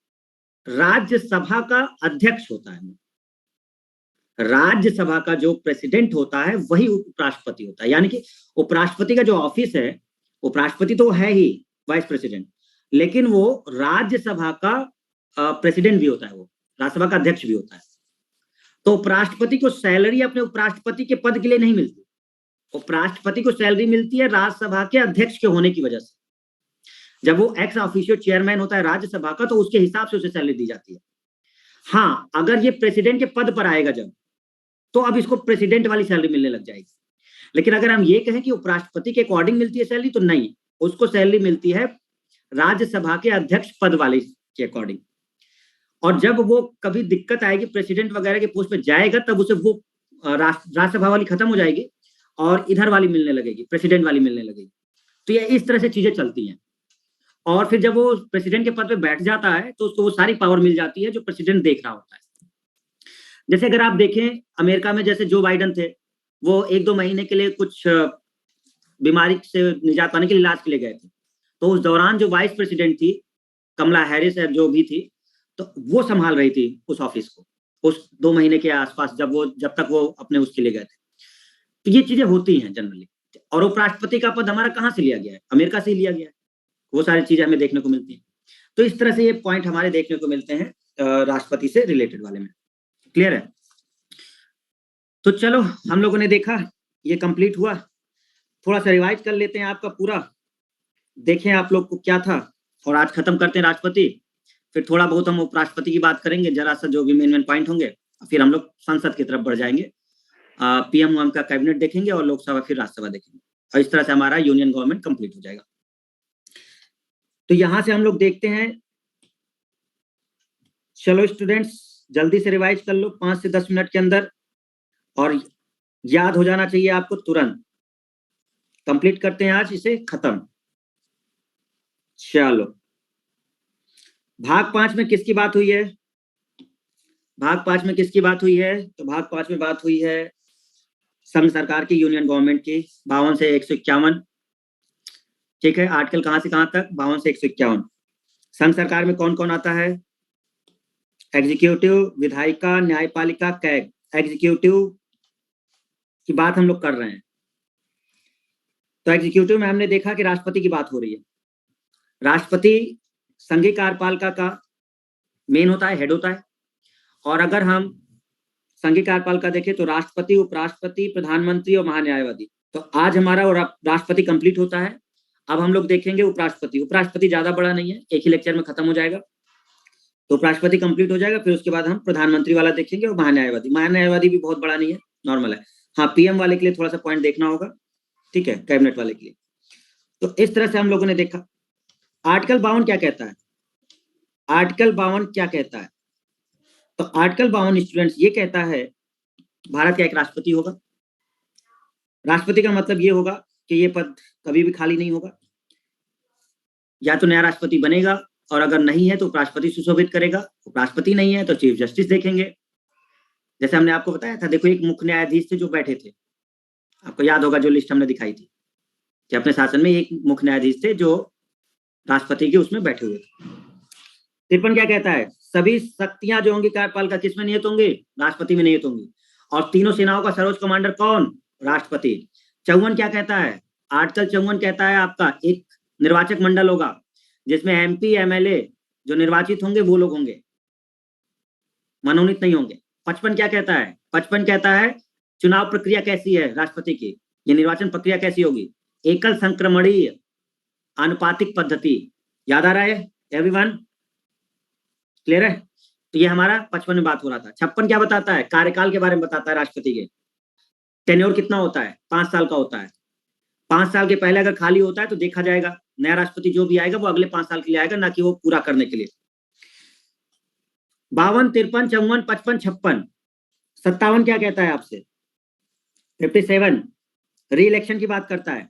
राज्यसभा का अध्यक्ष होता है। राज्यसभा का जो प्रेसिडेंट होता है वही उपराष्ट्रपति होता है, यानी कि उपराष्ट्रपति का जो ऑफिस है, उपराष्ट्रपति तो है ही वाइस प्रेसिडेंट, लेकिन वो राज्यसभा का प्रेसिडेंट भी होता है, वो राज्यसभा का अध्यक्ष भी होता है। तो उपराष्ट्रपति को सैलरी अपने उपराष्ट्रपति के पद के लिए नहीं मिलती, उपराष्ट्रपति को सैलरी मिलती है राज्यसभा के अध्यक्ष के होने की वजह से। जब वो एक्स ऑफिशियो चेयरमैन होता है राज्यसभा का, तो उसके हिसाब से उसे सैलरी दी जाती है। हाँ, अगर ये प्रेसिडेंट के पद पर आएगा जब, तो अब इसको प्रेसिडेंट वाली सैलरी मिलने लग जाएगी। लेकिन अगर हम ये कहें कि उपराष्ट्रपति के अकॉर्डिंग मिलती है सैलरी, तो नहीं, उसको सैलरी मिलती है राज्यसभा के अध्यक्ष पद वाले के अकॉर्डिंग। और जब वो कभी दिक्कत आएगी, प्रेसिडेंट वगैरह के पोस्ट पे जाएगा, तब उसे वो राज्यसभा वाली खत्म हो जाएगी और इधर वाली मिलने लगेगी, प्रेसिडेंट वाली मिलने लगेगी। तो ये इस तरह से चीजें चलती हैं। और फिर जब वो प्रेसिडेंट के पद पे बैठ जाता है, तो उसको वो सारी पावर मिल जाती है जो प्रेसिडेंट देख रहा होता है। जैसे अगर आप देखें अमेरिका में, जैसे जो बाइडन थे, वो 1-2 महीने के लिए कुछ बीमारी से निजात पाने के लिए इलाज के लिए गए थे, तो उस दौरान जो वाइस प्रेसिडेंट थी कमला हैरिस जो भी थी, तो वो संभाल रही थी उस ऑफिस को उस 2 महीने के आसपास, जब तक वो अपने उसके लिए गए थे। तो ये चीजें होती हैं जनरली। और उपराष्ट्रपति का पद हमारा कहाँ से लिया गया है? अमेरिका से ही लिया गया है। वो सारी चीजें हमें देखने को मिलती हैं। तो इस तरह से ये पॉइंट हमारे देखने को मिलते हैं राष्ट्रपति से रिलेटेड वाले में। क्लियर है? तो चलो, हम लोगों ने देखा, ये कंप्लीट हुआ। थोड़ा सा रिवाइज कर लेते हैं आपका पूरा, देखें आप लोग को क्या था, और आज खत्म करते हैं राष्ट्रपति, फिर थोड़ा बहुत हम उपराष्ट्रपति की बात करेंगे, जरा सा जो भी मेन पॉइंट होंगे, फिर हम लोग संसद की तरफ बढ़ जाएंगे, पीएम का कैबिनेट देखेंगे और लोकसभा फिर राज्यसभा देखेंगे, और इस तरह से हमारा यूनियन गवर्नमेंट कंप्लीट हो जाएगा। तो यहां से हम लोग देखते हैं, चलो स्टूडेंट्स जल्दी से रिवाइज कर लो 5 से 10 मिनट के अंदर, और याद हो जाना चाहिए आपको तुरंत। कंप्लीट करते हैं आज इसे खत्म। चलो भाग 5 में किसकी बात हुई है? भाग 5 में किसकी बात हुई है? तो भाग 5 में बात हुई है संघ सरकार की, यूनियन गवर्नमेंट की, 52 से 151। ठीक है, आर्टिकल कहां से कहां तक? 52 से 151। संघ सरकार में कौन कौन आता है? एग्जीक्यूटिव, विधायिका, न्यायपालिका, कैग। एग्जीक्यूटिव की बात हम लोग कर रहे हैं। तो एग्जीक्यूटिव में हमने देखा कि राष्ट्रपति की बात हो रही है। राष्ट्रपति संघीय कार्यपालिका का मेन होता है, हेड होता है। और अगर हम संघीय कार्यपालिका देखें तो राष्ट्रपति, उपराष्ट्रपति, प्रधानमंत्री और महान्यायवादी। तो आज हमारा और राष्ट्रपति कंप्लीट होता है। अब हम लोग देखेंगे उपराष्ट्रपति। उपराष्ट्रपति ज्यादा बड़ा नहीं है, एक ही लेक्चर में खत्म हो जाएगा, तो उपराष्ट्रपति कंप्लीट हो जाएगा। फिर उसके बाद हम प्रधानमंत्री वाला देखेंगे और महान्यायवादी। महान्यायवादी भी बहुत बड़ा नहीं है, नॉर्मल है। हाँ, पीएम वाले के लिए थोड़ा सा पॉइंट देखना होगा, ठीक है, कैबिनेट वाले के लिए। तो इस तरह से हम लोगों ने देखा। आर्टिकल 52 क्या कहता है? आर्टिकल 52 क्या कहता है? तो आर्टिकल 52 स्टूडेंट्स ये कहता है भारत का एक राष्ट्रपति होगा। राष्ट्रपति का मतलब ये होगा कि ये पद कभी भी खाली नहीं होगा, या तो नया राष्ट्रपति बनेगा, और अगर नहीं है तो उपराष्ट्रपति सुशोभित करेगा। उपराष्ट्रपति नहीं है तो चीफ जस्टिस देखेंगे। जैसे हमने आपको बताया था, देखो एक मुख्य न्यायाधीश थे जो बैठे थे, आपको याद होगा जो लिस्ट हमने दिखाई थी कि अपने शासन में एक मुख्य न्यायाधीश थे जो राष्ट्रपति के उसमें बैठे हुए थे। 53 क्या कहता है? सभी शक्तियां जो होंगी कार्यपालिका किसमें निहित होंगी? राष्ट्रपति में निहित होंगी। और तीनों सेनाओं का सर्वोच्च कमांडर कौन? राष्ट्रपति। 54 क्या कहता है? आर्टिकल 54 कहता है आपका एक निर्वाचक मंडल होगा जिसमें एमपी, एमएलए जो निर्वाचित होंगे वो लोग होंगे, मनोनीत नहीं होंगे। 55 क्या कहता है? 55 कहता है चुनाव प्रक्रिया कैसी है राष्ट्रपति की, ये निर्वाचन प्रक्रिया कैसी होगी? एकल संक्रमणीय आनुपातिक पद्धति। याद आ रहा है एवरीवन? क्लियर है? तो ये हमारा 55 में बात हो रहा था। 56 क्या बताता है? कार्यकाल के बारे में बताता है राष्ट्रपति के। टेन्योर कितना होता है? 5 साल का होता है। 5 साल के पहले अगर खाली होता है तो देखा जाएगा, नया राष्ट्रपति जो भी आएगा वो अगले 5 साल के लिए आएगा, ना कि वो पूरा करने के लिए। 52, 53, 54, 55, 56। 57 क्या कहता है आपसे? 57 री इलेक्शन की बात करता है।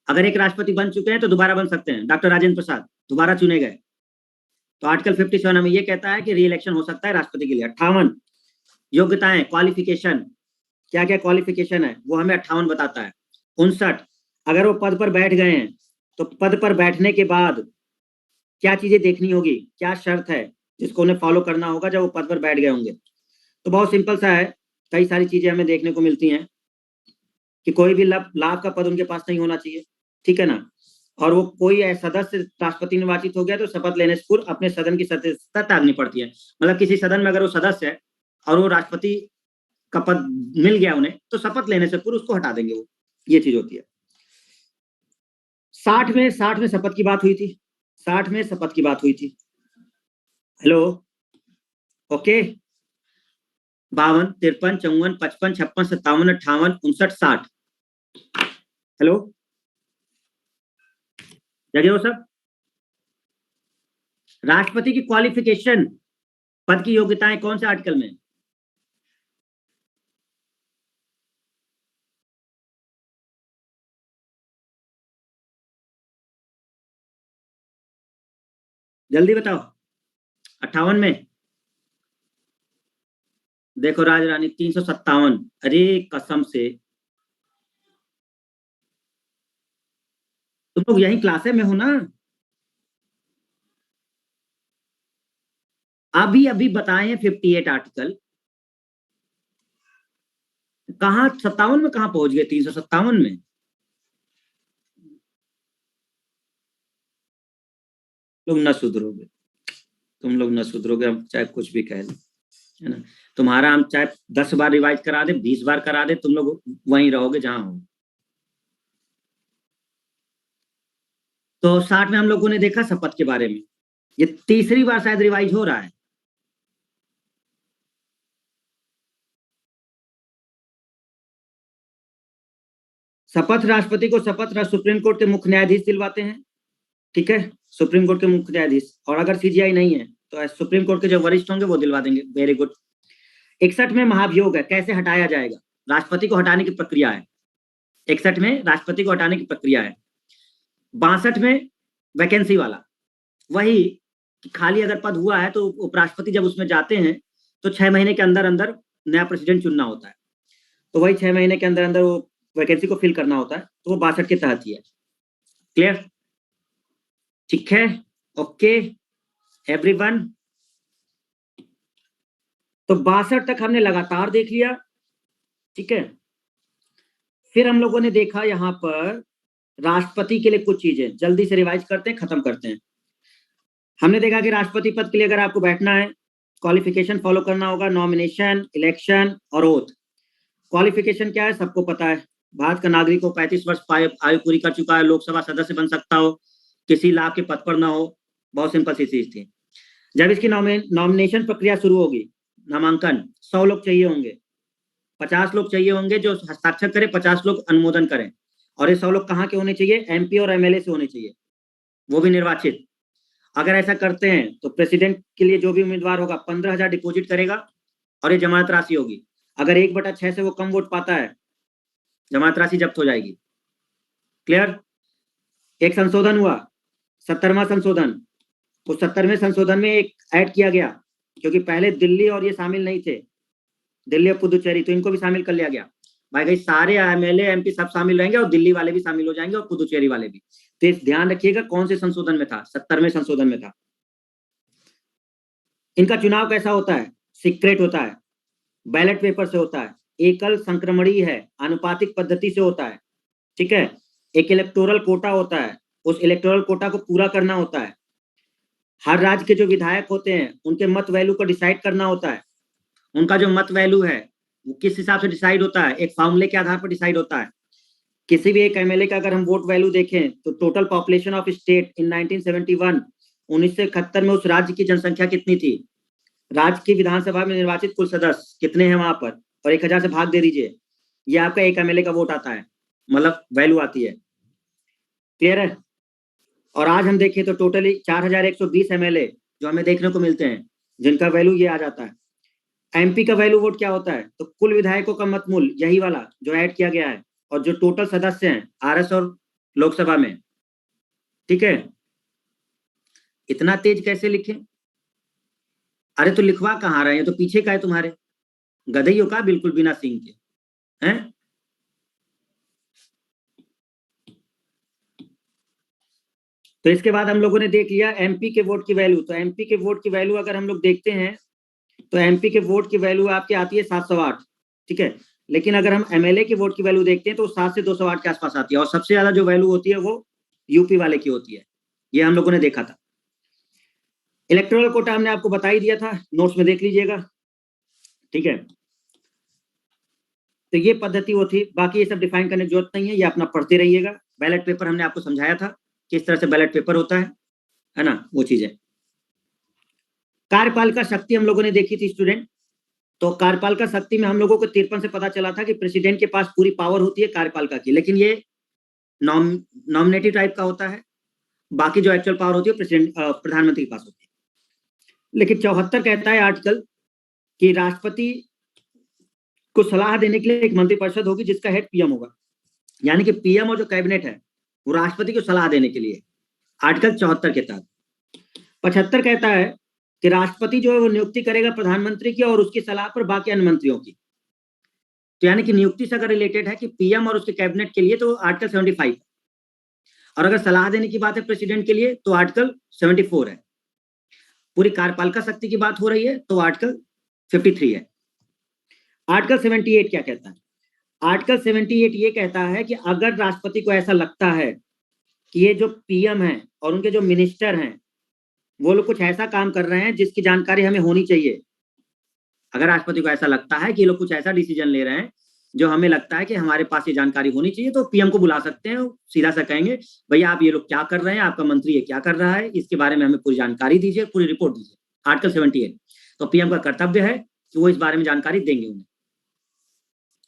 अगर एक राष्ट्रपति बन चुके हैं तो दोबारा बन सकते हैं। डॉक्टर राजेंद्र प्रसाद दोबारा चुने गए, तो आर्टिकल 57 हमें ये कहता है कि री इलेक्शन हो सकता है राष्ट्रपति के लिए। 58 योग्यताएं, क्वालिफिकेशन, क्या क्या क्वालिफिकेशन है वो हमें 58 बताता है। 59 अगर वो पद पर बैठ गए हैं तो पद पर बैठने के बाद क्या चीजें देखनी होगी, क्या शर्त है जिसको उन्हें फॉलो करना होगा जब वो पद पर बैठ गए होंगे। तो बहुत सिंपल सा है, कई सारी चीजें हमें देखने को मिलती हैं कि कोई भी लाभ का पद उनके पास नहीं होना चाहिए, ठीक है ना। और वो कोई सदस्य राष्ट्रपति निर्वाचित हो गया तो शपथ लेने से पूर्व अपने सदन की सदस्यता त्यागनी पड़ती है। मतलब किसी सदन में अगर वो सदस्य है और वो राष्ट्रपति का पद मिल गया उन्हें, तो शपथ लेने से पूर्व उसको हटा देंगे वो, ये चीज होती है। 60 में शपथ की बात हुई थी। 60 में शपथ की बात हुई थी। Hello, okay. 52, 53, 54, 55, 56, 57, 58, 59, 60। हेलो, जगह हो सब? राष्ट्रपति की क्वालिफिकेशन, पद की योग्यताएं कौन से आर्टिकल में? जल्दी बताओ। 58 में देखो राज रानी 357। अरे कसम से तुम लोग यही क्लासे में हो ना? अभी अभी बताए हैं 58 आर्टिकल, कहाँ 57 में कहाँ पहुंच गए? 357 में। तुम न सुधरोगे, तुम लोग न सुधरोगे, हम चाहे कुछ भी कह लें, है ना। तुम्हारा हम चाहे 10 बार रिवाइज करा दे, 20 बार करा दे, तुम लोग वहीं रहोगे जहां हो। तो 60 में हम लोगों ने देखा शपथ के बारे में, ये तीसरी बार शायद रिवाइज हो रहा है। शपथ राष्ट्रपति को शपथ सुप्रीम कोर्ट के मुख्य न्यायाधीश दिलवाते हैं, ठीक है, सुप्रीम कोर्ट के मुख्य न्यायाधीश। और अगर सीजीआई नहीं है तो सुप्रीम कोर्ट के जो वरिष्ठ होंगे वो दिलवा देंगे। Very good. 61 में महाभियोग है, कैसे हटाया जाएगा, राष्ट्रपति को हटाने की प्रक्रिया है। 61 में राष्ट्रपति को हटाने की प्रक्रिया है। 62 में वैकेंसी वाला, वही कि खाली अगर पद हुआ है तो उपराष्ट्रपति जब उसमें जाते हैं तो 6 महीने के अंदर अंदर नया प्रेसिडेंट चुनना होता है, तो वही 6 महीने के अंदर अंदर वो वैकेंसी को फिल करना होता है, तो वो 62 के तहत ही है। क्लियर, ठीक है, ओके एवरीवन। तो 62 तक हमने लगातार देख लिया, ठीक है। फिर हम लोगों ने देखा यहाँ पर राष्ट्रपति के लिए कुछ चीजें, जल्दी से रिवाइज करते हैं, खत्म करते हैं। हमने देखा कि राष्ट्रपति पद के लिए अगर आपको बैठना है, क्वालिफिकेशन फॉलो करना होगा, नॉमिनेशन, इलेक्शन और ओथ। क्वालिफिकेशन क्या है सबको पता है, भारत का नागरिक हो, 35 वर्ष आयु पूरी कर चुका है, लोकसभा सदस्य बन सकता हो, किसी लाभ के पद पर ना हो, बहुत सिंपल सी चीज थी। जब इसकी नॉमिनेशन प्रक्रिया शुरू होगी, नामांकन, 100 लोग चाहिए होंगे, 50 लोग चाहिए होंगे जो हस्ताक्षर करें, 50 लोग अनुमोदन करें। और ये 100 लोग कहाँ के होने चाहिए, एमपी और एमएलए से होने चाहिए, वो भी निर्वाचित। अगर ऐसा करते हैं तो प्रेसिडेंट के लिए जो भी उम्मीदवार होगा 15,000 डिपॉजिट करेगा और ये जमानत राशि होगी। अगर 1/6 से वो कम वोट पाता है, जमानत राशि जब्त हो जाएगी। क्लियर। एक संशोधन हुआ, 70वां संशोधन। उस 70वें संशोधन में एक ऐड किया गया, क्योंकि पहले दिल्ली और ये शामिल नहीं थे, दिल्ली और पुदुचेरी, तो इनको भी शामिल कर लिया गया। भाई गई सारे एमएलए एमपी सब शामिल रहेंगे और दिल्ली वाले भी शामिल हो जाएंगे और पुदुचेरी वाले भी। तो ध्यान रखिएगा कौन से संशोधन में था, 70वें संशोधन में था। इनका चुनाव कैसा होता है, सीक्रेट होता है, बैलेट पेपर से होता है, एकल संक्रमणीय है, आनुपातिक पद्धति से होता है, ठीक है। एक इलेक्टोरल कोटा होता है, उस इलेक्टोरल कोटा को पूरा करना होता है। हर राज्य के जो विधायक होते हैं उनके मत वैल्यू को डिसाइड करना होता है। उनका जो मत वैल्यू है वो किस हिसाब से डिसाइड होता है, एक फॉर्मूले के आधार पर डिसाइड होता है। किसी भी एक एमएलए का अगर हम वोट वैल्यू देखें तो total population of state in 1971, 1971 में उस राज्य की जनसंख्या कितनी थी, राज्य की विधानसभा में निर्वाचित कुल सदस्य कितने हैं वहां पर, और 1000 से भाग दे दीजिए, ये आपका एक एमएलए का वोट आता है, मतलब वैल्यू आती है। क्लियर है। और आज हम देखें तो टोटली 4120 एमएलए जो हमें देखने को मिलते हैं, जिनका वैल्यू ये आ जाता है। एमपी का वैल्यू वोट क्या होता है, तो कुल विधायकों का मत मूल्य, यही वाला जो ऐड किया गया है, और जो टोटल सदस्य हैं आरएस और लोकसभा में, ठीक है। इतना तेज कैसे लिखें, अरे तो लिखवा कहाँ रहे हैं, तो पीछे का है तुम्हारे, गधई हो का बिल्कुल बिना सिंह के हैं। तो इसके बाद हम लोगों ने देख लिया एमपी के वोट की वैल्यू। तो एमपी के वोट की वैल्यू अगर हम लोग देखते हैं तो एमपी के वोट की वैल्यू आपकी आती है 708, ठीक है। लेकिन अगर हम एमएलए के वोट की वैल्यू देखते हैं तो 7 से 208 के आसपास आती है, और सबसे ज्यादा जो वैल्यू होती है वो यूपी वाले की होती है, ये हम लोगों ने देखा था। इलेक्टोरल कोटा हमने आपको बता ही दिया था, नोट्स में देख लीजिएगा, ठीक है। तो ये पद्धति वो थी, बाकी ये सब डिफाइन करने की जरूरत नहीं है, ये अपना पढ़ते रहिएगा। बैलेट पेपर हमने आपको समझाया था किस तरह से बैलेट पेपर होता है ना, वो चीजें। कार्यपालिका शक्ति हम लोगों ने देखी थी स्टूडेंट। तो कार्यपालिका शक्ति में हम लोगों को 53 से पता चला था कि प्रेसिडेंट के पास पूरी पावर होती है कार्यपालिका की, लेकिन ये नॉमिनेटिव टाइप का होता है, बाकी जो एक्चुअल पावर होती है प्रेसिडेंट प्रधानमंत्री के पास होती है। लेकिन 74 कहता है आर्टिकल कि राष्ट्रपति को सलाह देने के लिए एक मंत्रिपरिषद होगी जिसका हेड पीएम होगा, यानी कि पीएम और जो कैबिनेट है वो राष्ट्रपति को सलाह देने के लिए, आर्टिकल 74 के तहत। 75 कहता है कि राष्ट्रपति जो है वो नियुक्ति करेगा प्रधानमंत्री की और उसकी सलाह पर बाकी अन्य मंत्रियों की। तो यानी कि नियुक्ति से अगर रिलेटेड है कि पीएम और उसके कैबिनेट के लिए तो आर्टिकल 75, और अगर सलाह देने की बात है प्रेसिडेंट के लिए तो आर्टिकल 74 है। पूरी कार्यपालिका शक्ति की बात हो रही है तो आर्टिकल 53 है। आर्टिकल 78 क्या कहता है, आर्टिकल 78 ये कहता है कि अगर राष्ट्रपति को ऐसा लगता है कि ये जो पीएम है और उनके जो मिनिस्टर हैं वो लोग कुछ ऐसा काम कर रहे हैं जिसकी जानकारी हमें होनी चाहिए, अगर राष्ट्रपति को ऐसा लगता है कि ये लोग कुछ ऐसा डिसीजन ले रहे हैं जो हमें लगता है कि हमारे पास ये जानकारी होनी चाहिए, तो पीएम को बुला सकते हैं, सीधा सा कहेंगे भैया आप ये लोग क्या कर रहे हैं, आपका मंत्री ये क्या कर रहा है, इसके बारे में हमें पूरी जानकारी दीजिए, पूरी रिपोर्ट दीजिए। आर्टिकल 78। तो पीएम का कर्तव्य है कि वो इस बारे में जानकारी देंगे उन्हें,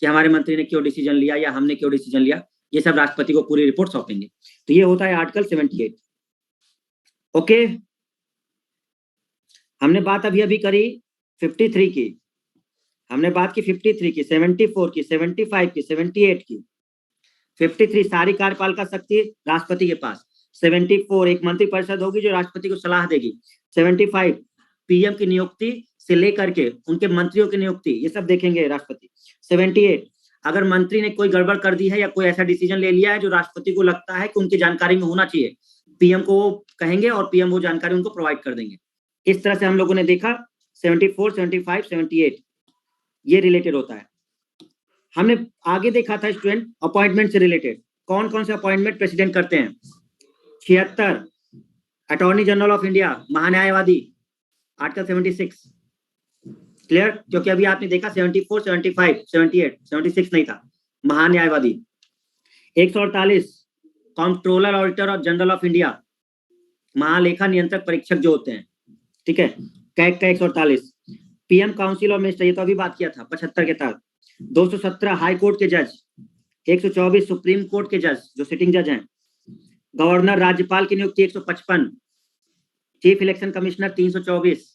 कि हमारे मंत्री ने क्यों डिसीजन लिया या हमने क्यों डिसीजन लिया, ये सब राष्ट्रपति को पूरी रिपोर्ट सौंपेंगे। तो ये होता है आर्टिकल 78। ओके, हमने बात अभी अभी करी 53 की, हमने बात की 53 की, 74 की, 75 की, 78 की। 53 सारी कार्यपालिका शक्ति राष्ट्रपति के पास। 74 एक मंत्रिपरिषद होगी जो राष्ट्रपति को सलाह देगी। 75 पीएम की नियुक्ति से लेकर के उनके मंत्रियों की नियुक्ति, ये सब देखेंगे राष्ट्रपति। 78 अगर मंत्री ने कोई गड़बड़ कर दी है या कोई ऐसा डिसीजन ले लिया है जो राष्ट्रपति को लगता है कि उनकी जानकारी में होना चाहिए, पीएम को वो कहेंगे और पीएम वो जानकारी उनको प्रोवाइड कर देंगे। इस तरह से हम लोगों ने देखा 74, 75, 78 ये रिलेटेड होता है। हमने आगे देखा था स्टूडेंट अपॉइंटमेंट से रिलेटेड, कौन कौन से अपॉइंटमेंट प्रेसिडेंट करते हैं। 76 अटॉर्नी जनरल ऑफ इंडिया, महान्यायवादी, आर्टिकल 76 क्लियर, क्योंकि अभी आपने देखा 74, 75, 78, 76 नहीं था, महान्यायवादी। 148 controller auditor of general of India, महालेखा नियंत्रक परीक्षक जो होते हैं, ठीक है, कैग का 148। पीएम काउंसिल ऑफ मिनिस्टर, ये तो अभी बात किया था 75 के तहत। 217 हाई कोर्ट के जज, 124 सुप्रीम कोर्ट के जज जो सिटिंग जज हैं, गवर्नर राज्यपाल की नियुक्ति 155, चीफ इलेक्शन कमिश्नर 324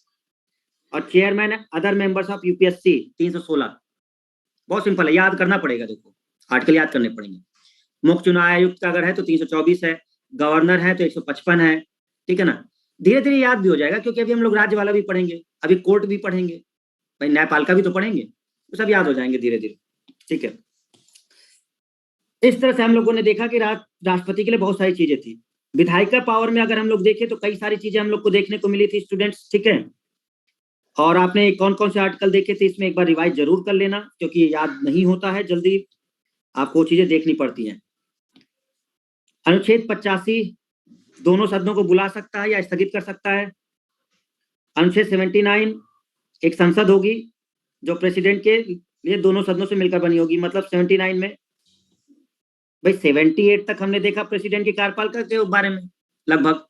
और chairman other members of UPSC 316। बहुत सिंपल है, याद करना पड़ेगा, देखो आर्टिकल याद करने पड़ेंगे। मुख्य चुनाव आयुक्त का अगर है तो 324 है, गवर्नर है तो 155 है, ठीक है ना। धीरे धीरे याद भी हो जाएगा क्योंकि अभी हम लोग राज्य वाला भी पढ़ेंगे, अभी कोर्ट भी पढ़ेंगे, भाई न्यायपालिका भी तो पढ़ेंगे, तो सब याद हो जाएंगे धीरे धीरे, ठीक है। इस तरह से हम लोगों ने देखा कि राष्ट्रपति के लिए बहुत सारी चीजें थी। विधायिका पावर में अगर हम लोग देखें तो कई सारी चीजें हम लोग को देखने को मिली थी स्टूडेंट्स, ठीक है। और आपने कौन कौन से आर्टिकल देखे थे इसमें एक बार रिवाइज जरूर कर लेना, क्योंकि ये याद नहीं होता है जल्दी, आपको वो चीजें देखनी पड़ती हैं। अनुच्छेद 85 दोनों सदनों को बुला सकता है या स्थगित कर सकता है। अनुच्छेद 79 एक संसद होगी जो प्रेसिडेंट के लिए दोनों सदनों से मिलकर बनी होगी, मतलब 79 में भाई 78 तक हमने देखा प्रेसिडेंट की कार्यपालिका के बारे में लगभग,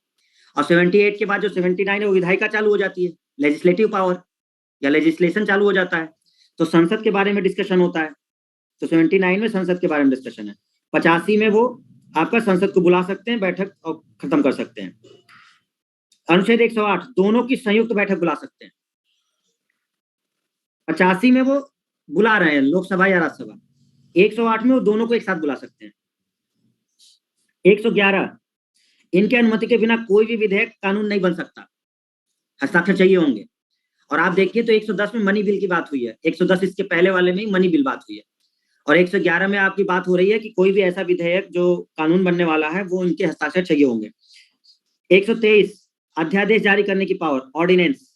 और 78 के बाद जो 79 है वो विधायिका चालू हो जाती है, लेजिस्लेटिव पावर या लेजिस्लेशन चालू हो जाता है, तो संसद के बारे में डिस्कशन होता है। तो 79 में संसद के बारे में डिस्कशन है। 85 में वो आपका संसद को बुला सकते हैं, बैठक और खत्म कर सकते हैं। अनुच्छेद 108 दोनों की संयुक्त बैठक बुला सकते हैं। 85 में वो बुला रहे हैं लोकसभा या राज्यसभा, 108 में वो दोनों को एक साथ बुला सकते हैं। 111 इनके अनुमति के बिना कोई भी विधेयक कानून नहीं बन सकता, हस्ताक्षर चाहिए होंगे। और आप देखिए तो 110 में मनी बिल की बात हुई है, 110 इसके पहले वाले में ही मनी बिल बात हुई है, और 111 में आपकी बात हो रही है कि कोई भी ऐसा विधेयक जो कानून बनने वाला है वो इनके हस्ताक्षर चाहिए होंगे। 123 अध्यादेश जारी करने की पावर, ऑर्डिनेंस,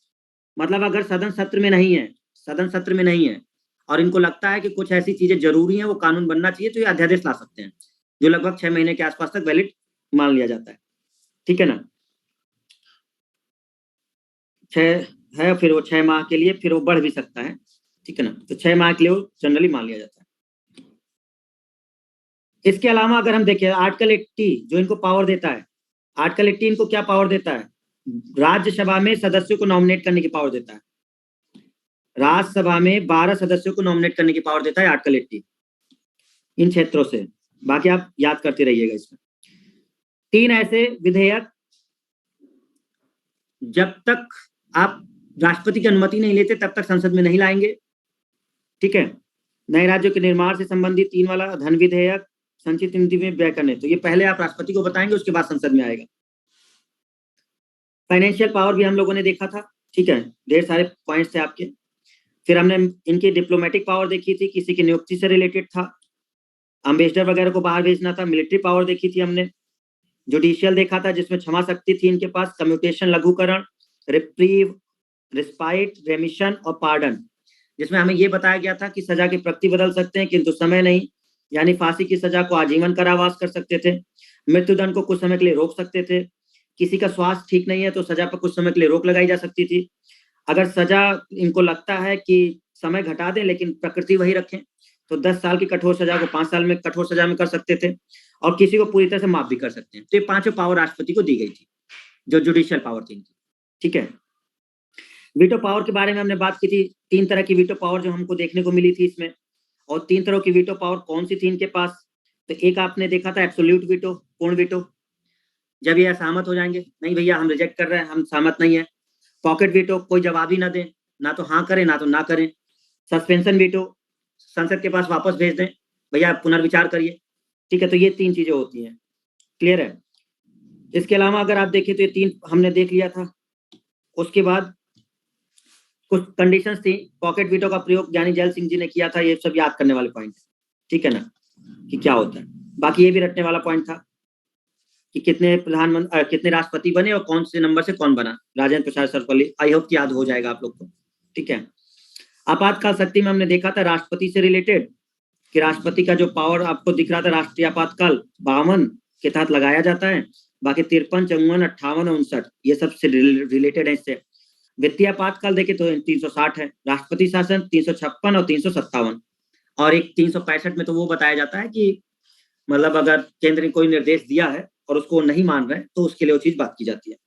मतलब अगर सदन सत्र में नहीं है, सदन सत्र में नहीं है और इनको लगता है कि कुछ ऐसी चीजें जरूरी हैं, वो कानून बनना चाहिए, तो ये अध्यादेश ला सकते हैं, जो लगभग 6 महीने के आसपास तक वैलिड मान लिया जाता है, ठीक है ना। 6 है, फिर वो 6 माह के लिए, फिर वो बढ़ भी सकता है, ठीक है ना, तो 6 माह के लिए वो जनरली मान लिया जाता है। इसके अलावा अगर हम देखें आर्टिकल 80 जो इनको पावर देता है, आर्टिकल 80 इनको क्या पावर देता है, राज्यसभा में सदस्यों को नॉमिनेट करने की पावर देता है। राज्यसभा में 12 सदस्यों को नॉमिनेट करने की पावर देता है आर्टिकल 80 इन क्षेत्रों से, बाकी आप याद करते रहिएगा। इसमें 3 ऐसे विधेयक जब तक आप राष्ट्रपति की अनुमति नहीं लेते तब तक संसद में नहीं लाएंगे, ठीक है। नए राज्यों के निर्माण से संबंधित 3 वाला धन विधेयक, संचित नीति में व्यय करने, तो ये पहले आप राष्ट्रपति को बताएंगे, उसके बाद संसद में आएगा। फाइनेंशियल पावर भी हम लोगों ने देखा था, ठीक है, ढेर सारे पॉइंट्स थे आपके। फिर हमने इनकी डिप्लोमेटिक पावर देखी थी, किसी की नियुक्ति से रिलेटेड था, अम्बेसडर वगैरह को बाहर भेजना था। मिलिट्री पावर देखी थी हमने, जुडिशियल देखा था जिसमें क्षमा शक्ति थी इनके पास, कम्यूटेशन लघुकरण, रिप्रीव, रिस्पाइट, रेमिशन और पार्डन, जिसमें हमें ये बताया गया था कि सजा की प्रकृति बदल सकते हैं किंतु समय नहीं, यानी फांसी की सजा को आजीवन कारावास कर सकते थे, मृत्युदंड को कुछ समय के लिए रोक सकते थे, किसी का स्वास्थ्य ठीक नहीं है तो सजा पर कुछ समय के लिए रोक लगाई जा सकती थी। अगर सजा इनको लगता है कि समय घटा दें लेकिन प्रकृति वही रखें तो 10 साल की कठोर सजा को 5 साल में कठोर सजा में कर सकते थे, और किसी को पूरी तरह से माफ भी कर सकते हैं। तो ये पांचों पावर राष्ट्रपति को दी गई थी, जो जुडिशियल पावर थी इनकी। ठीक है, वीटो पावर के बारे में हमने बात की थी। 3 तरह की वीटो पावर जो हमको देखने को मिली थी इसमें, और 3 तरह की वीटो पावर कौन सी थी इनके पास? तो एक आपने देखा था एब्सोल्यूट वीटो, पूर्ण वीटो, जब ये असहमत हो जाएंगे, नहीं भैया हम रिजेक्ट कर रहे हैं, हम सहमत नहीं है। पॉकेट वीटो, कोई जवाब ही ना दे, ना तो हाँ करें ना तो ना करें। सस्पेंशन वीटो, संसद के पास वापस भेज दें, भैया पुनर्विचार करिए। ठीक है, तो ये 3 चीजें होती हैं। क्लियर है? इसके अलावा अगर आप देखें तो ये 3 हमने देख लिया था। उसके बाद कुछ कंडीशंस थी। पॉकेट वीटो का प्रयोग ज्ञानी जैल सिंह जी ने किया था, ये सब याद करने वाले पॉइंट। ठीक है ना, कि क्या होता है। बाकी ये भी रटने वाला पॉइंट था कि कितने प्रधानमंत्री, कितने राष्ट्रपति बने और कौन से नंबर से कौन बना, राजेंद्र प्रसाद सर्वपल्ली। आई होप याद हो जाएगा आप लोग को। ठीक है, आपातकाल शक्ति में हमने देखा था राष्ट्रपति से रिलेटेड कि राष्ट्रपति का जो पावर आपको दिख रहा था, राष्ट्रीय आपातकाल 52 के तहत लगाया जाता है। बाकी 53, 54, 58 और 59 ये सब से रिलेटेड है इससे। वित्तीय आपातकाल देखे तो 360 है। राष्ट्रपति शासन 356 और 357, और एक 365 में तो वो बताया जाता है कि मतलब अगर केंद्र ने कोई निर्देश दिया है और उसको नहीं मान रहे तो उसके लिए वो चीज बात की जाती है।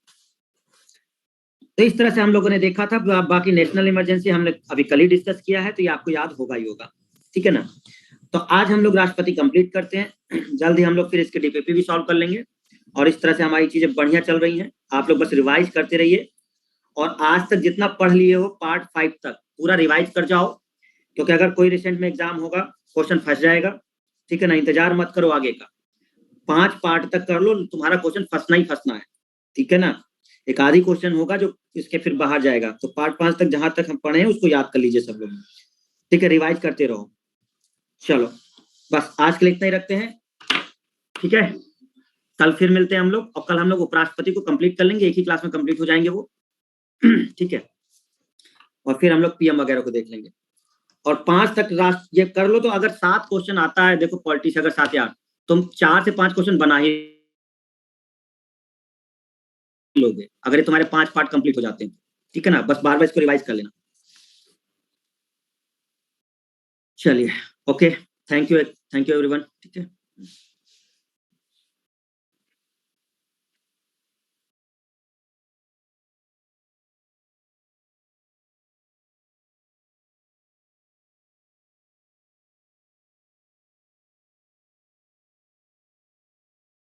तो इस तरह से हम लोगों ने देखा था। बाकी नेशनल इमरजेंसी हमने अभी कल ही डिस्कस किया है, तो ये आपको याद होगा ही होगा। ठीक है ना, तो आज हम लोग राष्ट्रपति कंप्लीट करते हैं। जल्द ही हम लोग फिर इसके डीपीपी भी सॉल्व कर लेंगे, और इस तरह से हमारी चीजें बढ़िया चल रही हैं। आप लोग बस रिवाइज करते रहिए, और आज तक जितना पढ़ लिए हो पार्ट 5 तक पूरा रिवाइज कर जाओ, क्योंकि अगर कोई रिसेंट में एग्जाम होगा क्वेश्चन फंस जाएगा। ठीक है ना, इंतजार मत करो आगे का, 5 पार्ट तक कर लो, तुम्हारा क्वेश्चन फंसना ही फंसना है। ठीक है ना, एक आधी क्वेश्चन होगा जो इसके फिर बाहर जाएगा, तो पार्ट 5 तक जहां तक हम पढ़े हैं उसको याद कर लीजिए सब लोग। ठीक है, रिवाइज करते रहो। चलो बस आज के लिए इतना ही रखते हैं। ठीक है, कल फिर मिलते हैं हम लोग, और कल हम लोग उपराष्ट्रपति को कंप्लीट कर लेंगे, एक ही क्लास में कंप्लीट हो जाएंगे वो। ठीक है, और फिर हम लोग पीएम वगैरह को देख लेंगे। और 5 तक राष्ट्र ये कर लो, तो अगर 7 क्वेश्चन आता है, देखो पॉलिटिक्स अगर 7 या 8, तुम 4 से 5 क्वेश्चन बना ही लोगे अगर ये तुम्हारे 5 पार्ट कंप्लीट हो जाते हैं। ठीक है ना, बस बार बार इसको रिवाइज कर लेना। चलिए, ओके, थैंक यू एवरीवन। ठीक है।